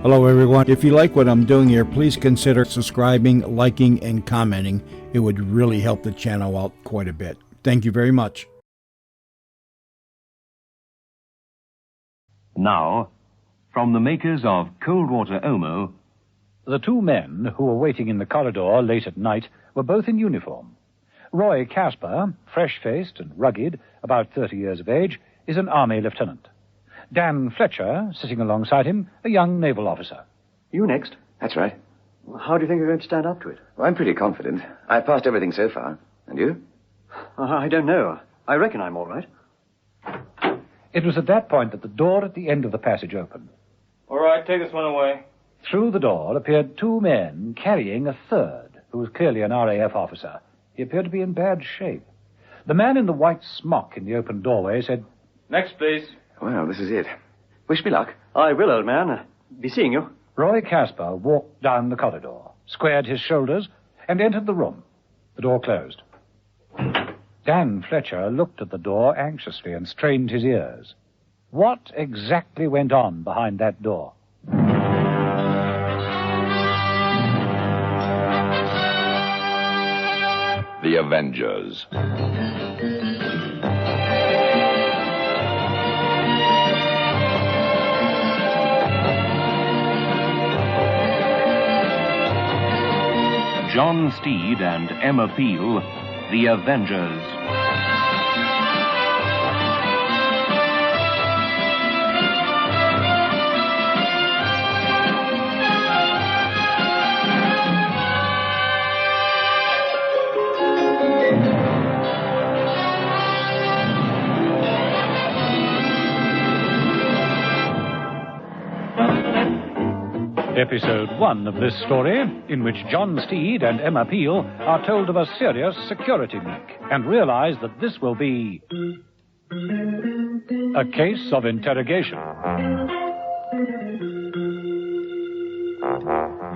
Hello, everyone. If you like what I'm doing here, please consider subscribing, liking, and commenting. It would really help the channel out quite a bit. Thank you very much. Now, from the makers of Cold Water Omo... The two men who were waiting in the corridor late at night were both in uniform. Roy Casper, fresh-faced and rugged, about 30 years of age, is an army lieutenant. Dan Fletcher, sitting alongside him, a young naval officer. You next? That's right. Well, how do you think you're going to stand up to it? Well, I'm pretty confident. I've passed everything so far. And you? I don't know. I reckon I'm all right. It was at that point that the door at the end of the passage opened. All right, take this one away. Through the door appeared two men carrying a third, who was clearly an RAF officer. He appeared to be in bad shape. The man in the white smock in the open doorway said, Next, please. Well, this is it. Wish me luck. I will, old man. Be seeing you. Roy Casper walked down the corridor, squared his shoulders, and entered the room. The door closed. Dan Fletcher looked at the door anxiously and strained his ears. What exactly went on behind that door? The Avengers. John Steed and Emma Peel, The Avengers. Episode 1 of this story, in which John Steed and Emma Peel are told of a serious security leak and realize that this will be a case of interrogation.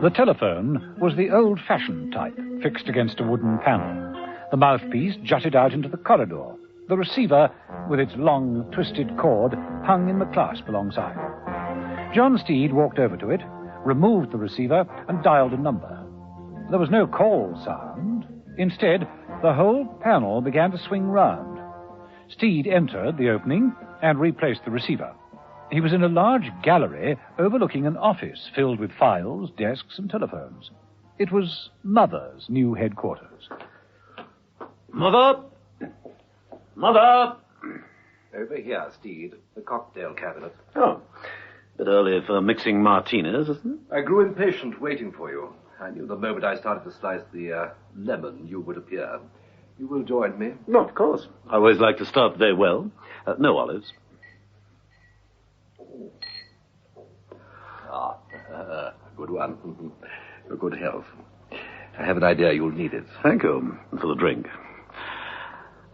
The telephone was the old-fashioned type, fixed against a wooden panel. The mouthpiece jutted out into the corridor. The receiver, with its long, twisted cord, hung in the clasp alongside. John Steed walked over to it, removed the receiver, and dialed a number. There was no call sound. Instead, the whole panel began to swing round. Steed entered the opening and replaced the receiver. He was in a large gallery overlooking an office filled with files, desks, and telephones. It was Mother's new headquarters. Mother! Mother! Over here, Steed. The cocktail cabinet. Oh. Bit early for mixing martinis, isn't it? I grew impatient waiting for you. I knew the moment I started to slice the lemon you would appear. You will join me? No, of course. I always like to start the day well. No olives. Good one. Your good health. I have an idea you'll need it. Thank you for the drink.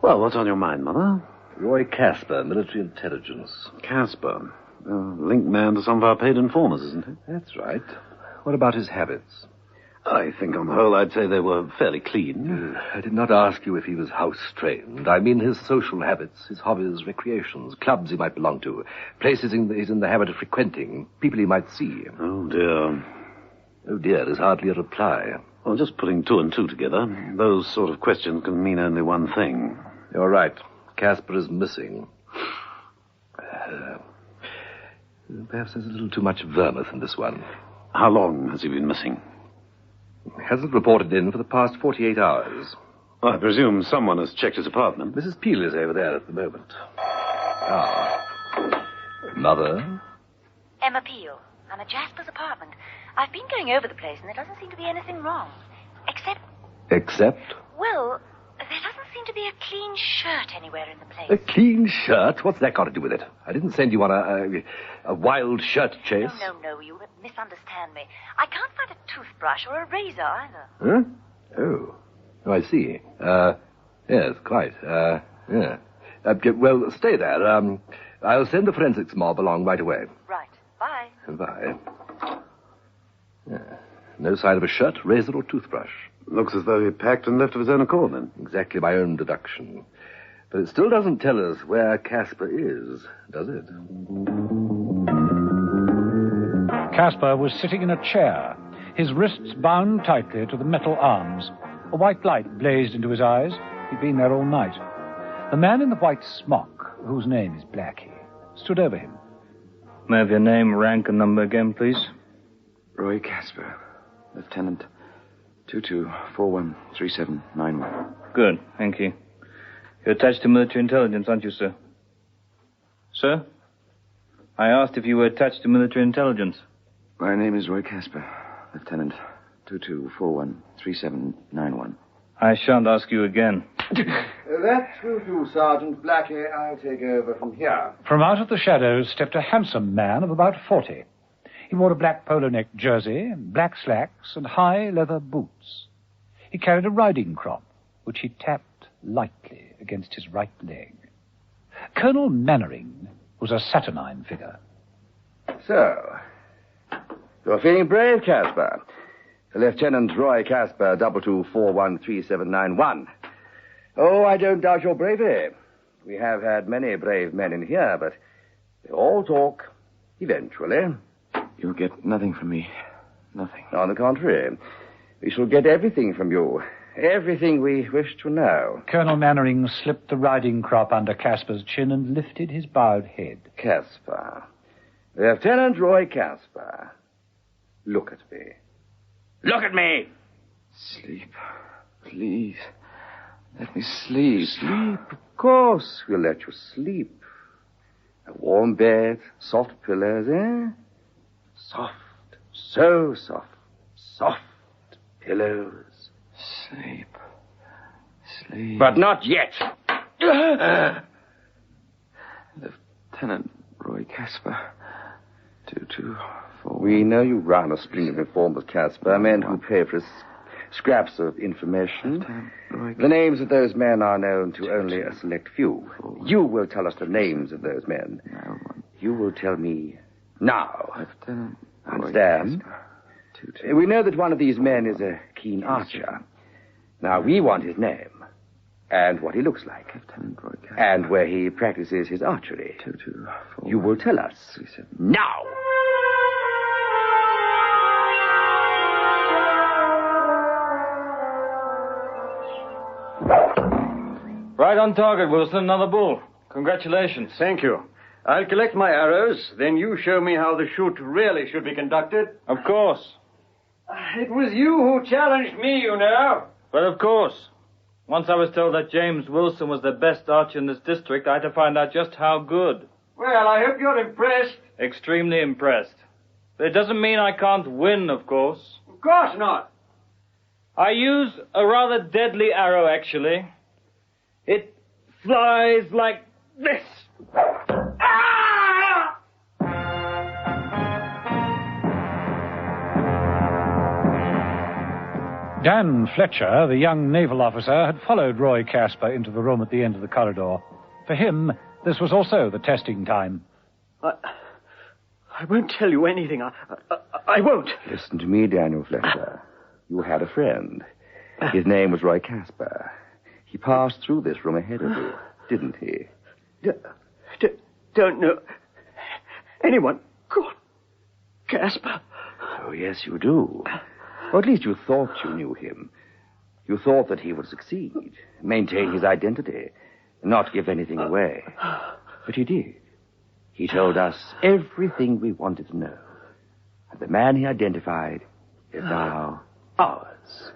Well, what's on your mind, Mother? Roy Casper, military intelligence. Casper. Linked man to some of our paid informers, isn't he? That's right. What about his habits? I think on the whole I'd say they were fairly clean. I did not ask you if he was house-trained. I mean his social habits, his hobbies, recreations, clubs he might belong to, places he's in the habit of frequenting, people he might see. Oh, dear. Oh, dear is hardly a reply. Well, just putting two and two together, those sort of questions can mean only one thing. You're right. Casper is missing. Perhaps there's a little too much vermouth in this one. How long has he been missing? Hasn't reported in for the past 48 hours. Well, I presume someone has checked his apartment. Mrs. Peel is over there at the moment. Mother? Emma Peel. I'm at Jasper's apartment. I've been going over the place, and there doesn't seem to be anything wrong. Except? Well, there doesn't seem to be a clean shirt anywhere in the place. A clean shirt? What's that got to do with it? I didn't send you on a wild shirt chase. No, you misunderstand me. I can't find a toothbrush or a razor either. Huh? Oh, I see. Yes, quite. Yeah. Well, stay there. I'll send the forensics mob along right away. Right. Bye. Bye. Yeah. No sign of a shirt, razor, or toothbrush. Looks as though he packed and left of his own accord, then. Exactly my own deduction. But it still doesn't tell us where Casper is, does it? Caspar was sitting in a chair, his wrists bound tightly to the metal arms. A white light blazed into his eyes. He'd been there all night. The man in the white smock, whose name is Blackie, stood over him. May I have your name, rank, and number again, please? Roy Caspar, Lieutenant 22413791. Good, thank you. You're attached to military intelligence, aren't you, sir? Sir? I asked if you were attached to military intelligence. My name is Roy Caspar, Lieutenant 22413791. I shan't ask you again. That will do, Sergeant Blackie. I'll take over from here. From out of the shadows stepped a handsome man of about 40. He wore a black polo neck jersey, black slacks, and high leather boots. He carried a riding crop, which he tapped lightly against his right leg. Colonel Mannering was a saturnine figure. So, you're feeling brave, Caspar. Lieutenant Roy Caspar, 22413791. Oh, I don't doubt your bravery. We have had many brave men in here, but they all talk, eventually. You'll get nothing from me. Nothing. On the contrary, we shall get everything from you. Everything we wish to know. Colonel Mannering slipped the riding crop under Caspar's chin and lifted his bowed head. Caspar. Lieutenant Roy Caspar. Look at me. Look at me! Sleep. Please. Let me sleep. Sleep, of course. We'll let you sleep. A warm bed, soft pillows, eh? Soft. So soft. Soft pillows. Sleep. Sleep. But not yet. Lieutenant Roy Caspar. 2241. We know you run a string of informers, Caspar, men who pay for scraps of information. The names of those men are known to only a select few. You will tell us the names of those men. You will tell me now. Lieutenant Roy Understand? Caspar. We know that one of these men is a keen archer. Now, we want his name, and what he looks like, Lieutenant Roy Caspar. and where he practices his archery. 2241. You will tell us. Now! Right on target, Wilson. Another bull. Congratulations. Thank you. I'll collect my arrows, then you show me how the shoot really should be conducted. Of course. It was you who challenged me, you know. But of course. Once I was told that James Wilson was the best archer in this district, I had to find out just how good. Well, I hope you're impressed. Extremely impressed. But it doesn't mean I can't win, of course. Of course not. I use a rather deadly arrow, actually. It flies like this. Ah! Dan Fletcher, the young naval officer, had followed Roy Caspar into the room at the end of the corridor. For him, this was also the testing time. I won't tell you anything. I won't. Listen to me, Daniel Fletcher. You had a friend. His name was Roy Caspar. He passed through this room ahead of you, didn't he? Don't know anyone called Caspar. Oh, yes, you do. Or at least you thought you knew him. You thought that he would succeed, maintain his identity, not give anything away. But he did. He told us everything we wanted to know. And the man he identified is now ours.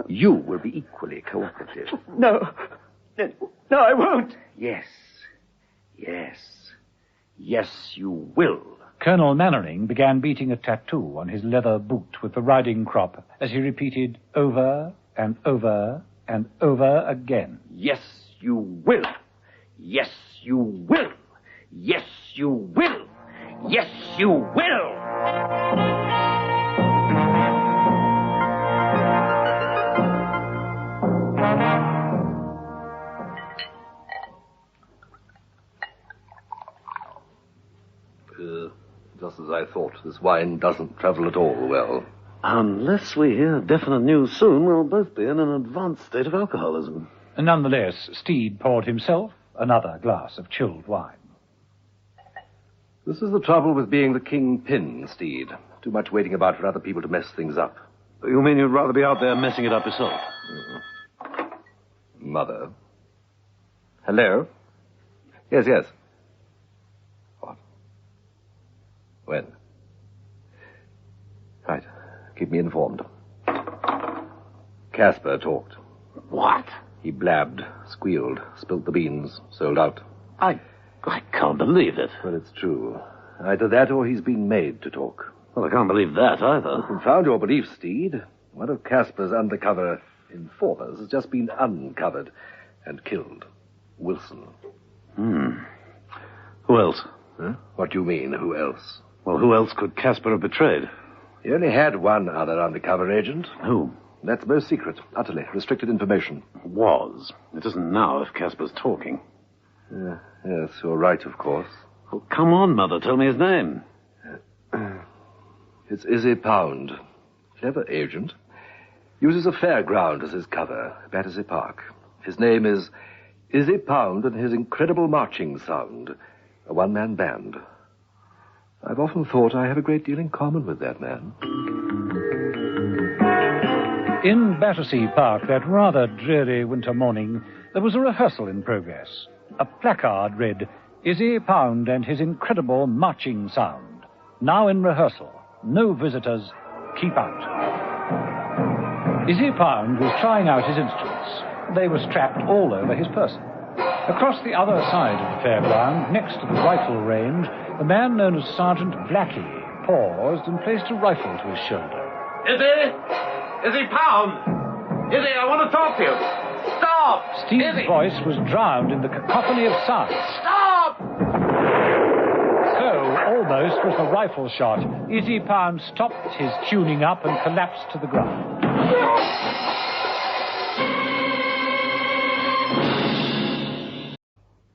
You will be equally cooperative. No, I won't. Yes. Yes, you will. Colonel Mannering began beating a tattoo on his leather boot with the riding crop as he repeated over and over and over again. Yes, you will. Yes, you will. Yes, you will. Yes, you will. Just as I thought, this wine doesn't travel at all well. Unless we hear definite news soon, we'll both be in an advanced state of alcoholism. Nonetheless, Steed poured himself another glass of chilled wine. This is the trouble with being the kingpin, Steed. Too much waiting about for other people to mess things up. You mean you'd rather be out there messing it up yourself? Mother? Hello? Yes, yes. What? When? Right. Keep me informed. Casper talked. What? He blabbed, squealed, spilt the beans, sold out. I can't believe it. Well, it's true. Either that or he's been made to talk. Well, I can't believe that either. Confound your belief, Steed. One of Casper's undercover informers has just been uncovered and killed. Wilson. Who else? Huh? What do you mean, who else? Well, who else could Casper have betrayed? He only had one other undercover agent. Who? That's most secret, utterly restricted information. Was. It isn't now if Casper's talking. Yes, you're right, of course. Well, come on, Mother, tell me his name. It's Izzy Pound. Clever agent. Uses a fairground as his cover, Battersea Park. His name is Izzy Pound and his incredible marching sound. A one-man band. I've often thought I have a great deal in common with that man. In Battersea Park, that rather dreary winter morning, there was a rehearsal in progress. A placard read, Izzy Pound and his incredible marching sound. Now in rehearsal. No visitors. Keep out. Izzy Pound was trying out his instruments. They were strapped all over his person. Across the other side of the fairground, next to the rifle range, the man known as Sergeant Blackie paused and placed a rifle to his shoulder. Izzy! Izzy Pound! Izzy, I want to talk to you! Stop! Steve's voice was drowned in the cacophony of sound. Stop! So, almost was the rifle shot. Izzy Pound stopped his tuning up and collapsed to the ground.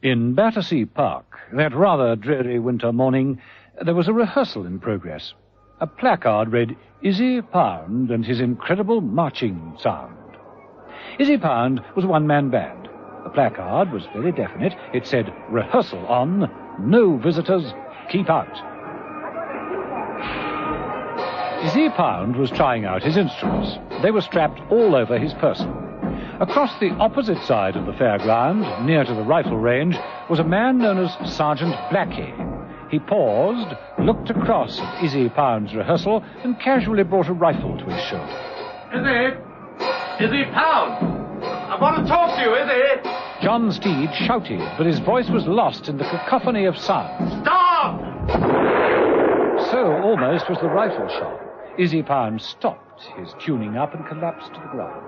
In Battersea Park, that rather dreary winter morning, there was a rehearsal in progress. A placard read, Izzy Pound and his incredible marching sound. Izzy Pound was a one-man band. The placard was very definite. It said, rehearsal on, no visitors, keep out. Izzy Pound was trying out his instruments. They were strapped all over his person. Across the opposite side of the fairground, near to the rifle range, was a man known as Sergeant Blackie. He paused, looked across at Izzy Pound's rehearsal, and casually brought a rifle to his shoulder. Izzy Pound! I want to talk to you, Izzy! John Steed shouted, but his voice was lost in the cacophony of sound. Stop! So almost was the rifle shot. Izzy Pound stopped his tuning up and collapsed to the ground.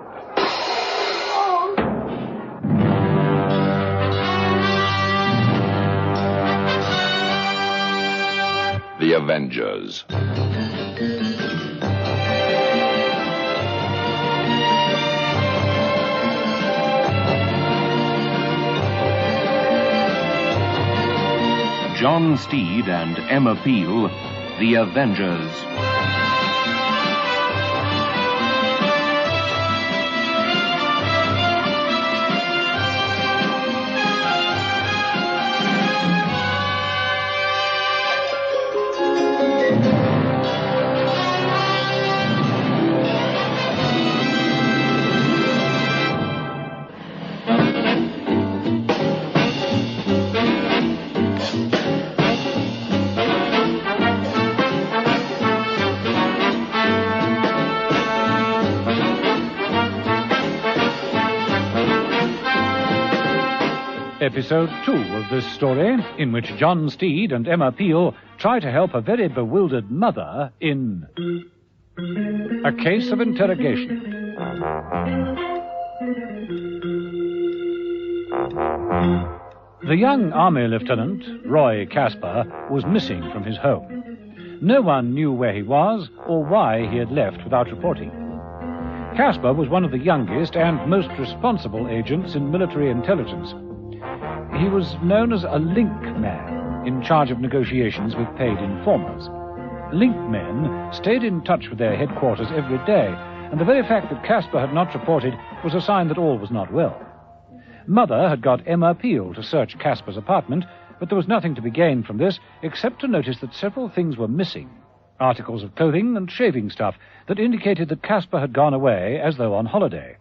The Avengers. John Steed and Emma Peel, The Avengers. Episode 2 of this story, in which John Steed and Emma Peel try to help a very bewildered mother in A Case of Interrogation. The young army lieutenant, Roy Casper, was missing from his home. No one knew where he was or why he had left without reporting. Casper was one of the youngest and most responsible agents in military intelligence. He was known as a link man, in charge of negotiations with paid informers. Link men stayed in touch with their headquarters every day, and the very fact that Casper had not reported was a sign that all was not well. Mother had got Emma Peel to search Casper's apartment, but there was nothing to be gained from this except to notice that several things were missing. articles of clothing and shaving stuff that indicated that Caspar had gone away as though on holiday.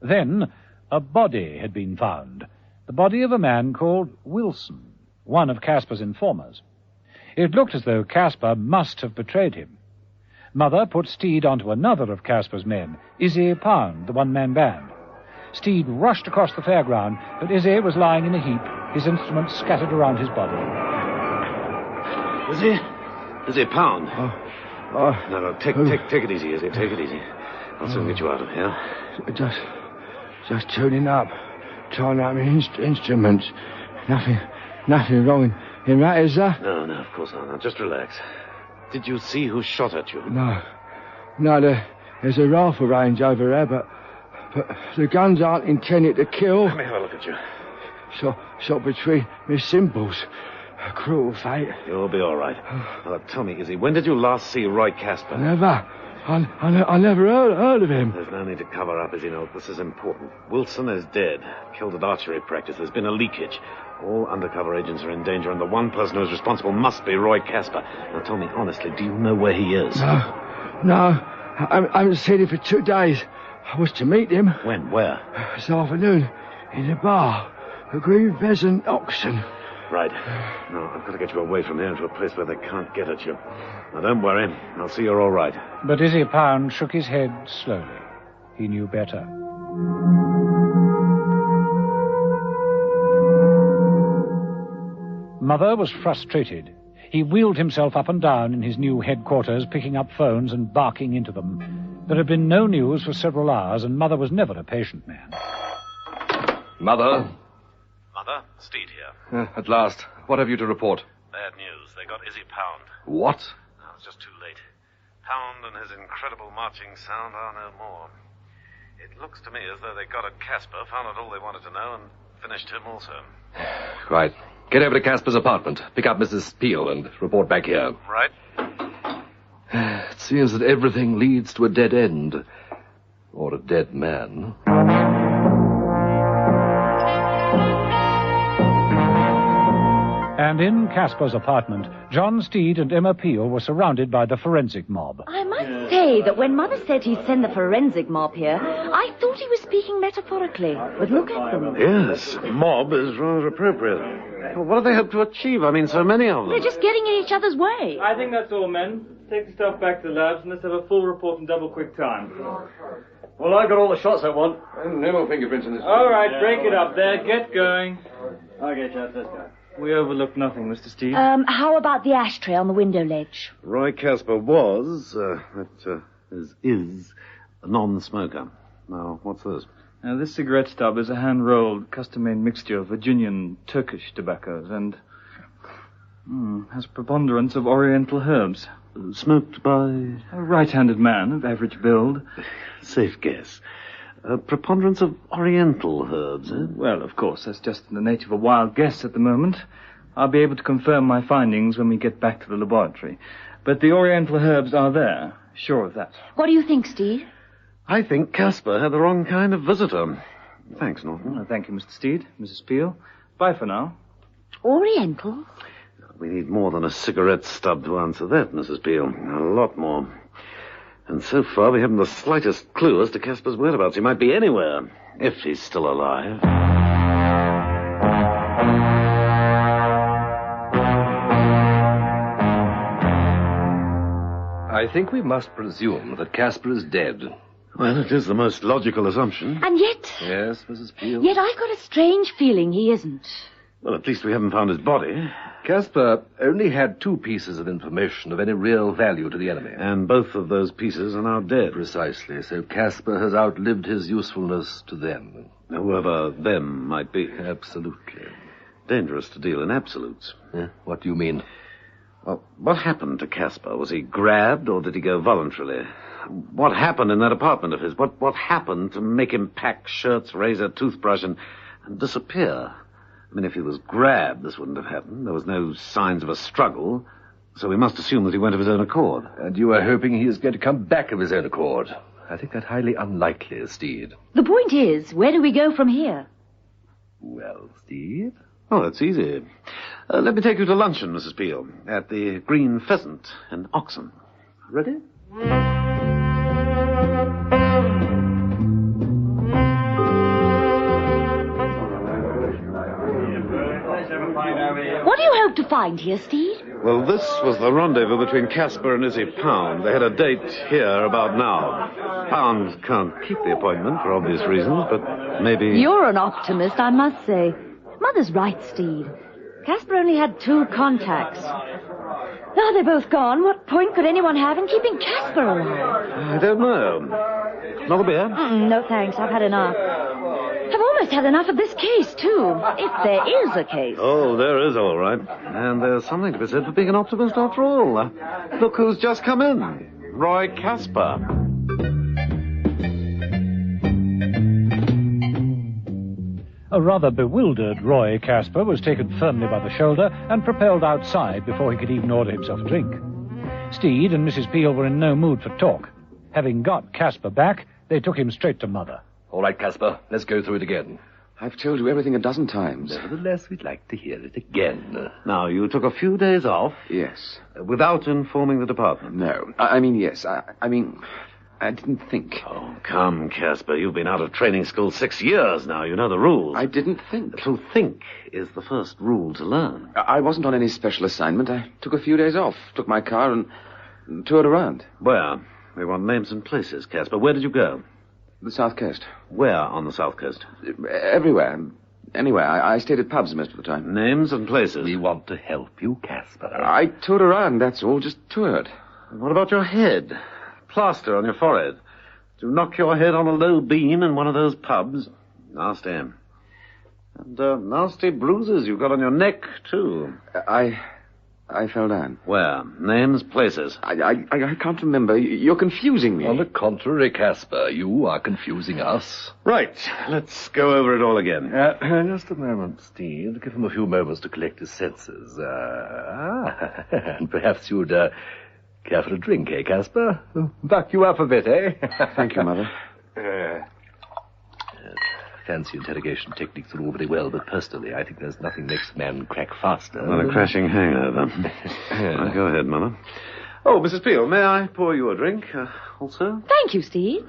Then a body had been found, the body of a man called Wilson, one of Caspar's informers. It looked as though Caspar must have betrayed him. Mother put Steed onto another of Caspar's men, Izzy Pound, the one-man band. Steed rushed across the fairground, but Izzy was lying in a heap, his instruments scattered around his body. Izzy Pound. No, take it easy, Izzy. Take it easy. I'll soon get you out of here. Just tuning up, trying out my instruments. Nothing wrong in that, is there? No, of course not. Now, just relax. Did you see who shot at you? No, there's a rifle range over there, but the guns aren't intended to kill. Let me have a look at you. Shot between my cymbals. A cruel fate. You'll be all right. Now, tell me, Izzy, when did you last see Roy Caspar? Never. I never heard of him. There's no need to cover up, Izzy. No, this is important. Wilson is dead. Killed at archery practice. There's been a leakage. All undercover agents are in danger, and the one person who's responsible must be Roy Caspar. Now, tell me honestly, do you know where he is? No. I haven't seen him for 2 days. I was to meet him. When? Where? This afternoon, in the bar. The Green Pheasant Oxen. Right. No, I've got to get you away from here to a place where they can't get at you. Now, don't worry. I'll see you're all right. But Izzy Pound shook his head slowly. He knew better. Mother was frustrated. He wheeled himself up and down in his new headquarters, picking up phones and barking into them. There had been no news for several hours, and Mother was never a patient man. Mother? Mother, Steed here. At last. What have you to report? Bad news. They got Izzy Pound. What? No, it's just too late. Pound and his incredible marching sound are no more. It looks to me as though they got at Caspar, found out all they wanted to know, and finished him also. Right. Get over to Caspar's apartment, pick up Mrs. Peel, and report back here. Right. It seems that everything leads to a dead end. Or a dead man. And in Caspar's apartment, John Steed and Emma Peel were surrounded by the forensic mob. I must say that when Mother said he'd send the forensic mob here, I thought he was speaking metaphorically. But look at them. Yes, mob is rather appropriate. Well, what do they hope to achieve? I mean, so many of them. They're just getting in each other's way. I think that's all, men. Take the stuff back to the labs and let's have a full report in double quick time. Well, I got all the shots I want. And no more fingerprints in this. All right, break it up there. Get going. Okay, chaps, let's go. We overlooked nothing, Mr. Steed. How about the ashtray on the window ledge? Roy Caspar was, is a non-smoker. Now, what's this? Now, this cigarette stub is a hand-rolled, custom-made mixture of Virginian Turkish tobaccos and has preponderance of oriental herbs. Smoked by? A right-handed man of average build. Safe guess. A preponderance of oriental herbs, eh? Well, of course, that's just the nature of a wild guess at the moment. I'll be able to confirm my findings when we get back to the laboratory. But the oriental herbs are there. Sure of that. What do you think, Steve? I think Caspar had the wrong kind of visitor. Thanks, Norton. Well, thank you, Mr. Steed. Mrs. Peel. Bye for now. Oriental? We need more than a cigarette stub to answer that, Mrs. Peel. A lot more. And so far, we haven't the slightest clue as to Caspar's whereabouts. He might be anywhere, if he's still alive. I think we must presume that Caspar is dead. Well, it is the most logical assumption. And yet... Yes, Mrs. Peel? Yet I've got a strange feeling he isn't. Well, at least we haven't found his body. Caspar only had 2 pieces of information of any real value to the enemy. And both of those pieces are now dead. Precisely. So Caspar has outlived his usefulness to them. Whoever them might be. Absolutely. Dangerous to deal in absolutes. What do you mean? Well, what happened to Caspar? Was he grabbed or did he go voluntarily? What happened in that apartment of his? What happened to make him pack shirts, razor, toothbrush, and disappear? I mean, if he was grabbed, this wouldn't have happened. There was no signs of a struggle, so we must assume that he went of his own accord. And you are hoping he is going to come back of his own accord. I think that highly unlikely, Steed. The point is, where do we go from here? Well, Steed? Oh, that's easy. Let me take you to luncheon, Mrs. Peel, at the Green Pheasant in Oxon. Ready? What do you hope to find here, Steve? Well, this was the rendezvous between Casper and Izzy Pound. They had a date here about now. Pound can't keep the appointment for obvious reasons, but maybe... You're an optimist, I must say. Mother's right, Steve. Casper only had 2 contacts. Now they're both gone. What point could anyone have in keeping Casper alive? I don't know. Another beer? No, thanks. I've had enough. I've almost had enough of this case, too. If there is a case. Oh, there is, all right. And there's something to be said for being an optimist after all. Look who's just come in. Roy Casper. A rather bewildered Roy Casper was taken firmly by the shoulder and propelled outside before he could even order himself a drink. Steed and Mrs. Peel were in no mood for talk. Having got Casper back, they took him straight to Mother. All right, Casper, let's go through it again. I've told you everything a dozen times. Nevertheless, we'd like to hear it again. Now, you took a few days off? Yes. Without informing the department? No. I mean, yes. I mean, I didn't think. Oh, come, Casper. You've been out of training school 6 years now. You know the rules. I didn't think. To think is the first rule to learn. I wasn't on any special assignment. I took a few days off, took my car and toured around. Where? We want names and places, Casper. Where did you go? The South Coast. Where on the South Coast? Everywhere. Anywhere. I stayed at pubs most of the time. Names and places. We want to help you, Casper. I toured around, that's all. Just toured. What about your head? Plaster on your forehead. Did you knock your head on a low beam in one of those pubs? Nasty. And nasty bruises you've got on your neck, too. I fell down. Where? Names, places? I can't remember. You're confusing me. On the contrary, Casper, you are confusing us. Right. Let's go over it all again. Just a moment, Steve. Give him a few moments to collect his senses. And perhaps you'd care for a drink, eh, Casper? Buck you up a bit, eh? Thank you, Mother. Fancy interrogation techniques are all very well, but personally, I think there's nothing makes a man crack faster. Not a crashing hangover. Right, go ahead, Mother. Oh, Mrs. Peel, may I pour you a drink also? Thank you, Steve.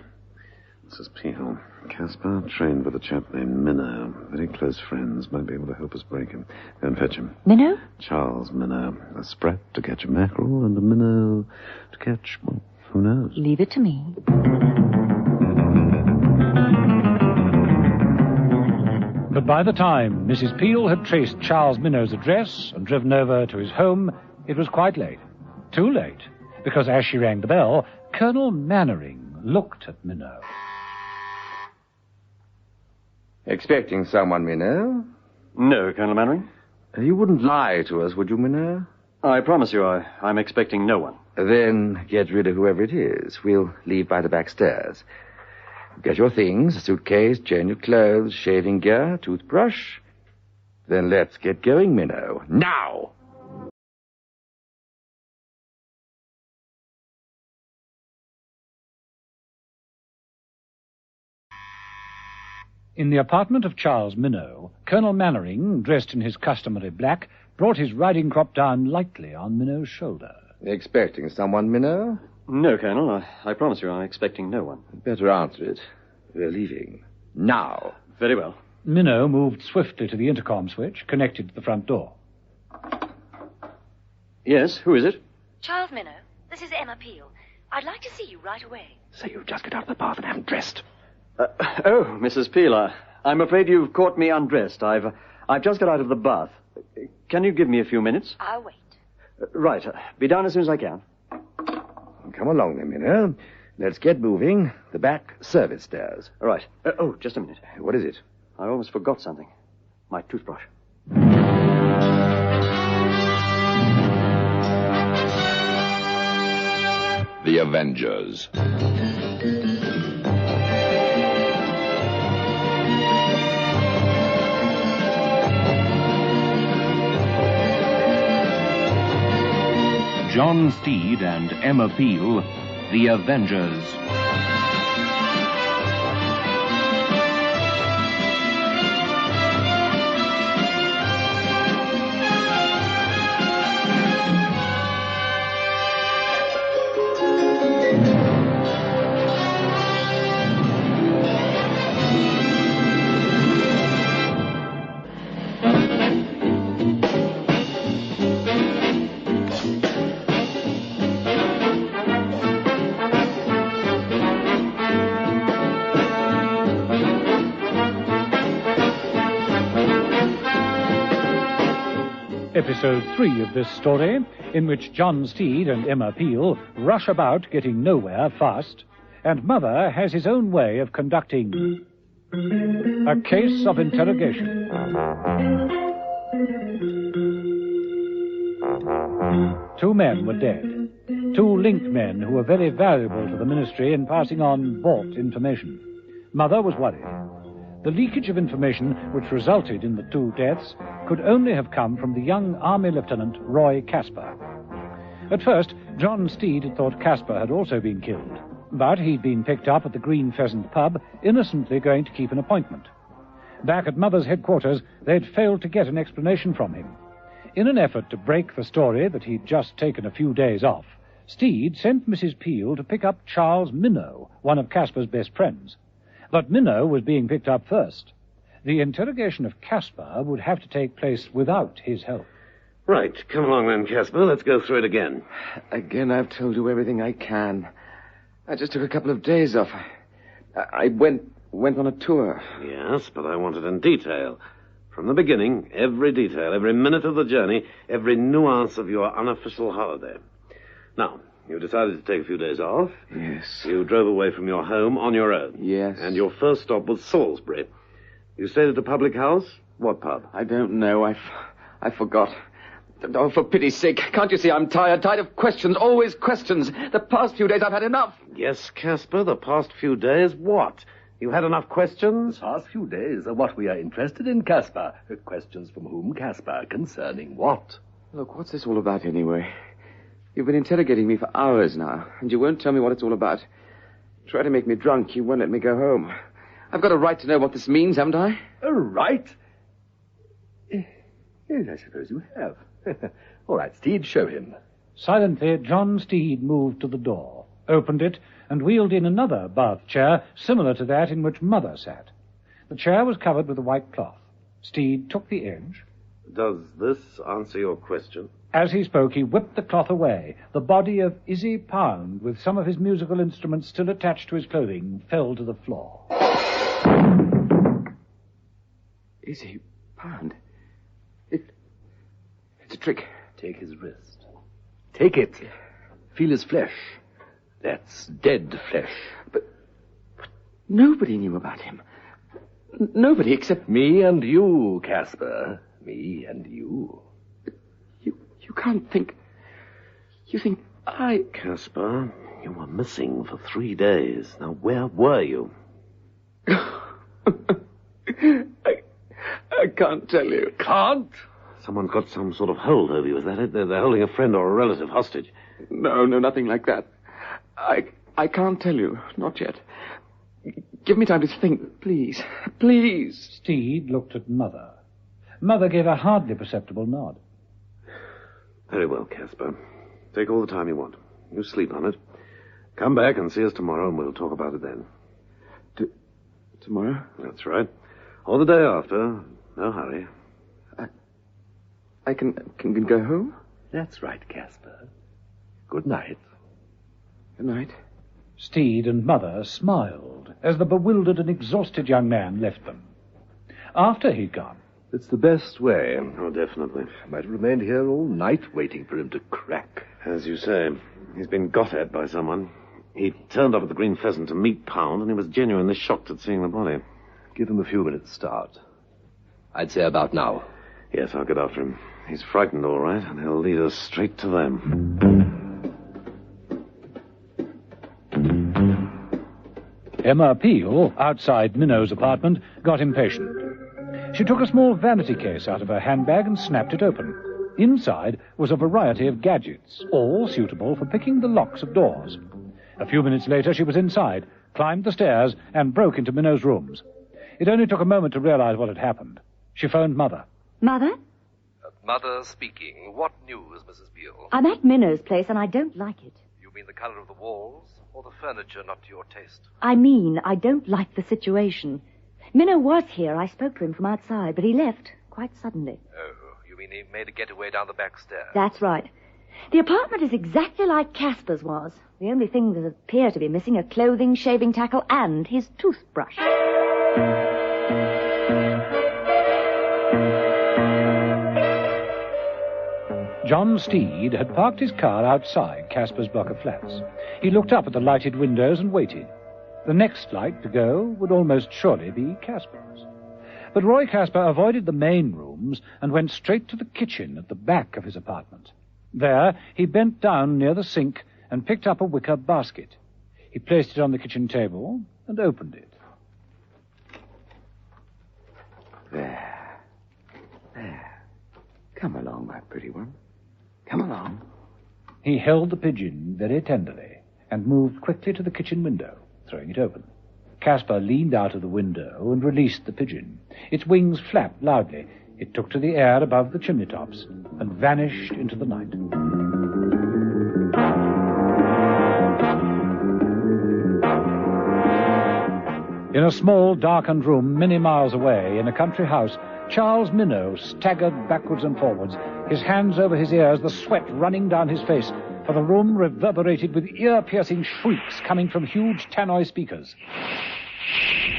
Mrs. Peel, Casper trained with a chap named Minnow. Very close friends. Might be able to help us break him. Go and fetch him. Minnow? Charles Minnow. A sprat to catch a mackerel and a minnow to catch, well, who knows? Leave it to me. But by the time Mrs. Peel had traced Charles Minnow's address and driven over to his home, it was quite late. Too late, because as she rang the bell, Colonel Mannering looked at Minnow. Expecting someone, Minnow? No, Colonel Mannering. You wouldn't lie to us, would you, Minnow? I promise you I'm expecting no one. Then get rid of whoever it is. We'll leave by the back stairs. Get your things, a suitcase, change of clothes, shaving gear, toothbrush. Then let's get going, Minnow. Now! In the apartment of Charles Minnow, Colonel Mannering, dressed in his customary black, brought his riding crop down lightly on Minnow's shoulder. Expecting someone, Minnow? No, Colonel. I promise you I'm expecting no one. Better answer it. We're leaving. Now. Very well. Minnow moved swiftly to the intercom switch, connected to the front door. Yes, who is it? Charles Minnow, this is Emma Peel. I'd like to see you right away. So you've just got out of the bath and haven't dressed. Oh, Mrs. Peel, I'm afraid you've caught me undressed. I've just got out of the bath. Can you give me a few minutes? I'll wait. Right. Be down as soon as I can. Come along, then, Minnow. Let's get moving. The back service stairs. All right. Oh, just a minute. What is it? I almost forgot something. My toothbrush. The Avengers. John Steed and Emma Peel, The Avengers. Episode 3 of this story, in which John Steed and Emma Peel rush about getting nowhere fast, and Mother has his own way of conducting a case of interrogation. Two men were dead. Two link men who were very valuable to the ministry in passing on bought information. Mother was worried. The leakage of information which resulted in the two deaths could only have come from the young Army Lieutenant Roy Casper. At first, John Steed had thought Casper had also been killed, but he'd been picked up at the Green Pheasant pub, innocently going to keep an appointment. Back at Mother's headquarters, they'd failed to get an explanation from him. In an effort to break the story that he'd just taken a few days off, Steed sent Mrs. Peel to pick up Charles Minnow, one of Casper's best friends. But Minnow was being picked up first. The interrogation of Casper would have to take place without his help. Right, come along then, Casper. Let's go through it again. Again, I've told you everything I can. I just took a couple of days off. I went on a tour. Yes, but I want it in detail. From the beginning, every detail, every minute of the journey, every nuance of your unofficial holiday. Now, you decided to take a few days off. Yes. You drove away from your home on your own. Yes. And your first stop was Salisbury. You stayed at a public house? What pub? I don't know. I forgot. Oh, for pity's sake, can't you see I'm tired of questions, always questions. The past few days I've had enough. Yes, Casper, the past few days, what? You had enough questions? The past few days are what we are interested in, Casper. Questions from whom, Casper? Concerning what? Look, what's this all about anyway? You've been interrogating me for hours now, and you won't tell me what it's all about. Try to make me drunk, you won't let me go home. I've got a right to know what this means, haven't I? A right? Yes, I suppose you have. All right, Steed, show him. Silently, John Steed moved to the door, opened it, and wheeled in another bath chair similar to that in which Mother sat. The chair was covered with a white cloth. Steed took the edge. Does this answer your question? As he spoke, he whipped the cloth away. The body of Izzy Pound, with some of his musical instruments still attached to his clothing, fell to the floor. Izzy Pound? It's a trick. Take his wrist. Take it. Feel his flesh. That's dead flesh. But nobody knew about him. Nobody except... Me and you, Casper. Me and you. You can't think... You think I... Casper, you were missing for 3 days. Now, where were you? I can't tell you. Can't? Someone got some sort of hold over you, is that it? They're holding a friend or a relative hostage. No, nothing like that. I can't tell you. Not yet. Give me time to think, please. Please. Steed looked at Mother. Mother gave a hardly perceptible nod. Very well, Casper. Take all the time you want. You sleep on it. Come back and see us tomorrow, and we'll talk about it then. Tomorrow? That's right. Or the day after. No hurry. I can go home? That's right, Casper. Good night. Good night. Steed and Mother smiled as the bewildered and exhausted young man left them. After he'd gone... It's the best way. Oh, definitely. I might have remained here all night waiting for him to crack. As you say, he's been got at by someone. He turned up at the Green Pheasant to meet Pound, and he was genuinely shocked at seeing the body. Give him a few minutes' start. I'd say about now. Yes, I'll get after him. He's frightened, all right, and he'll lead us straight to them. Emma Peel, outside Minnow's apartment, got impatient. She took a small vanity case out of her handbag and snapped it open. Inside was a variety of gadgets, all suitable for picking the locks of doors. A few minutes later, she was inside, climbed the stairs, and broke into Minnow's rooms. It only took a moment to realize what had happened. She phoned Mother. Mother? Mother speaking. What news, Mrs. Peel? I'm at Minnow's place, and I don't like it. You mean the color of the walls, or the furniture not to your taste? I mean, I don't like the situation. Minnow was here. I spoke to him from outside, but he left quite suddenly. Oh, you mean he made a getaway down the back stairs? That's right. The apartment is exactly like Casper's was. The only things that appear to be missing are clothing, shaving tackle, and his toothbrush. John Steed had parked his car outside Casper's block of flats. He looked up at the lighted windows and waited. The next light to go would almost surely be Casper's. But Roy Casper avoided the main rooms and went straight to the kitchen at the back of his apartment. There, he bent down near the sink and picked up a wicker basket. He placed it on the kitchen table and opened it. There. Come along, my pretty one. Come along. He held the pigeon very tenderly and moved quickly to the kitchen window, throwing it open. Casper leaned out of the window and released the pigeon. Its wings flapped loudly. It took to the air above the chimney tops and vanished into the night. In a small, darkened room many miles away, in a country house, Charles Minnow staggered backwards and forwards, his hands over his ears, the sweat running down his face, for the room reverberated with ear-piercing shrieks coming from huge tannoy speakers.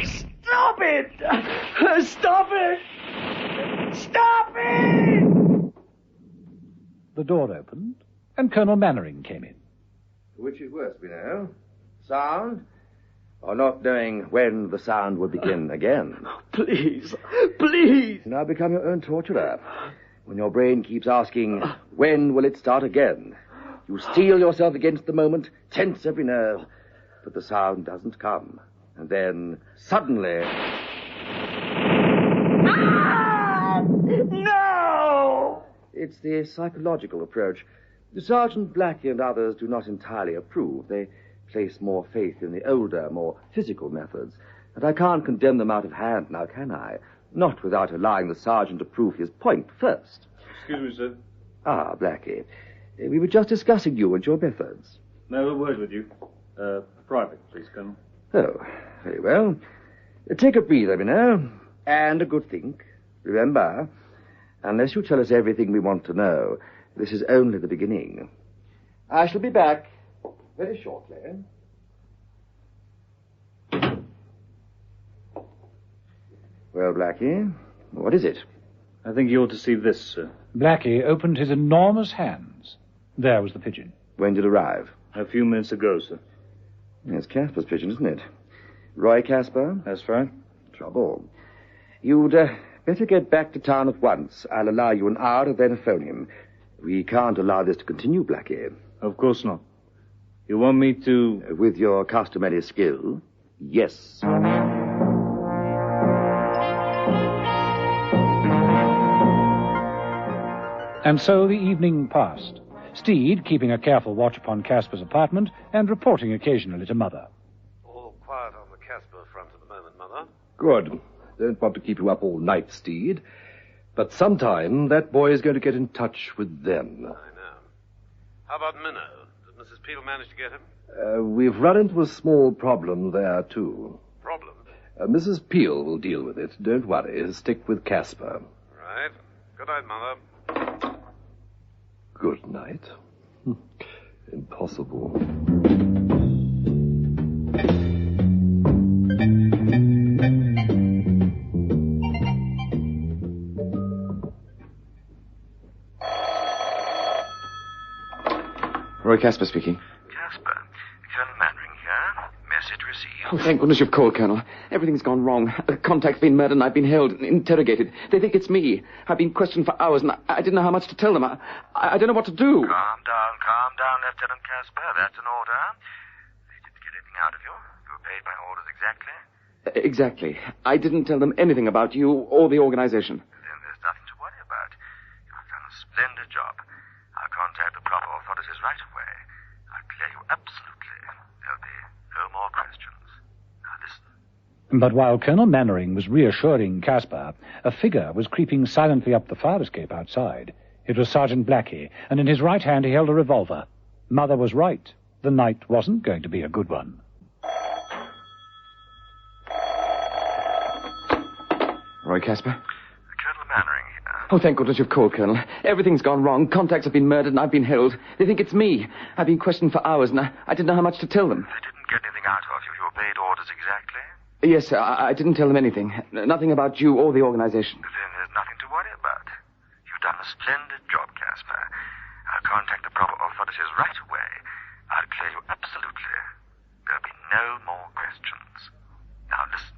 Stop it! Stop it! Stop it! The door opened, and Colonel Mannering came in. Which is worse, we know? Sound? Or not knowing when the sound would begin again? Please, please! You now become your own torturer. When your brain keeps asking, when will it start again? You steel yourself against the moment, tense every nerve, but the sound doesn't come. And then, suddenly... Ah! No! It's the psychological approach. Sergeant Blackie and others do not entirely approve. They place more faith in the older, more physical methods. And I can't condemn them out of hand now, can I? Not without allowing the sergeant to prove his point first. Excuse me, sir. Ah, Blackie. We were just discussing you and your methods. No, a word with you. Private, please, Colonel. Oh, very well. Take a breather, you know, and a good think. Remember, unless you tell us everything we want to know, this is only the beginning. I shall be back very shortly. Well, Blackie, what is it? I think you ought to see this, sir. Blackie opened his enormous hands. There was the pigeon. When did it arrive? A few minutes ago, sir. It's Casper's pigeon, isn't it? Roy Casper? That's right. Trouble. You'd better get back to town at once. I'll allow you an hour to then phone him. We can't allow this to continue, Blackie. Of course not. You want me to... With your customary skill, yes. And so the evening passed, Steed keeping a careful watch upon Casper's apartment and reporting occasionally to Mother. All quiet on the Casper front at the moment, Mother. Good. Don't want to keep you up all night, Steed. But sometime that boy is going to get in touch with them. I know. How about Minnow? Did Mrs. Peel manage to get him? We've run into a small problem there, too. Problem? Mrs. Peel will deal with it. Don't worry. Stick with Casper. Right. Good night, Mother. Good night. Impossible. Roy Casper speaking. Casper, Colonel Mannering here. Message received. Oh, thank goodness you've called, Colonel. Everything's gone wrong. A contact's been murdered and I've been held and interrogated. They think it's me. I've been questioned for hours and I didn't know how much to tell them. I don't know what to do. Calm down, Lieutenant Casper. That's an order. They didn't get anything out of you. You were paid by orders exactly. Exactly. I didn't tell them anything about you or the organization. Then there's nothing to worry about. You've done a splendid job. I'll contact the proper authorities right away. I'll clear you absolutely. There'll be no more questions. Now listen. But while Colonel Mannering was reassuring Casper, a figure was creeping silently up the fire escape outside. It was Sergeant Blackie, and in his right hand he held a revolver. Mother was right. The night wasn't going to be a good one. Roy Casper? Colonel Mannering here. Oh, thank goodness you've called, Colonel. Everything's gone wrong. Contacts have been murdered and I've been held. They think it's me. I've been questioned for hours and I didn't know how much to tell them. They didn't get anything out of you. You obeyed orders exactly. Yes, sir. I didn't tell them anything. Nothing about you or the organization. Then there's nothing to worry about. You've done a splendid job, Casper. contact the proper authorities right away, I'll clear you absolutely. There'll be no more questions. Now listen.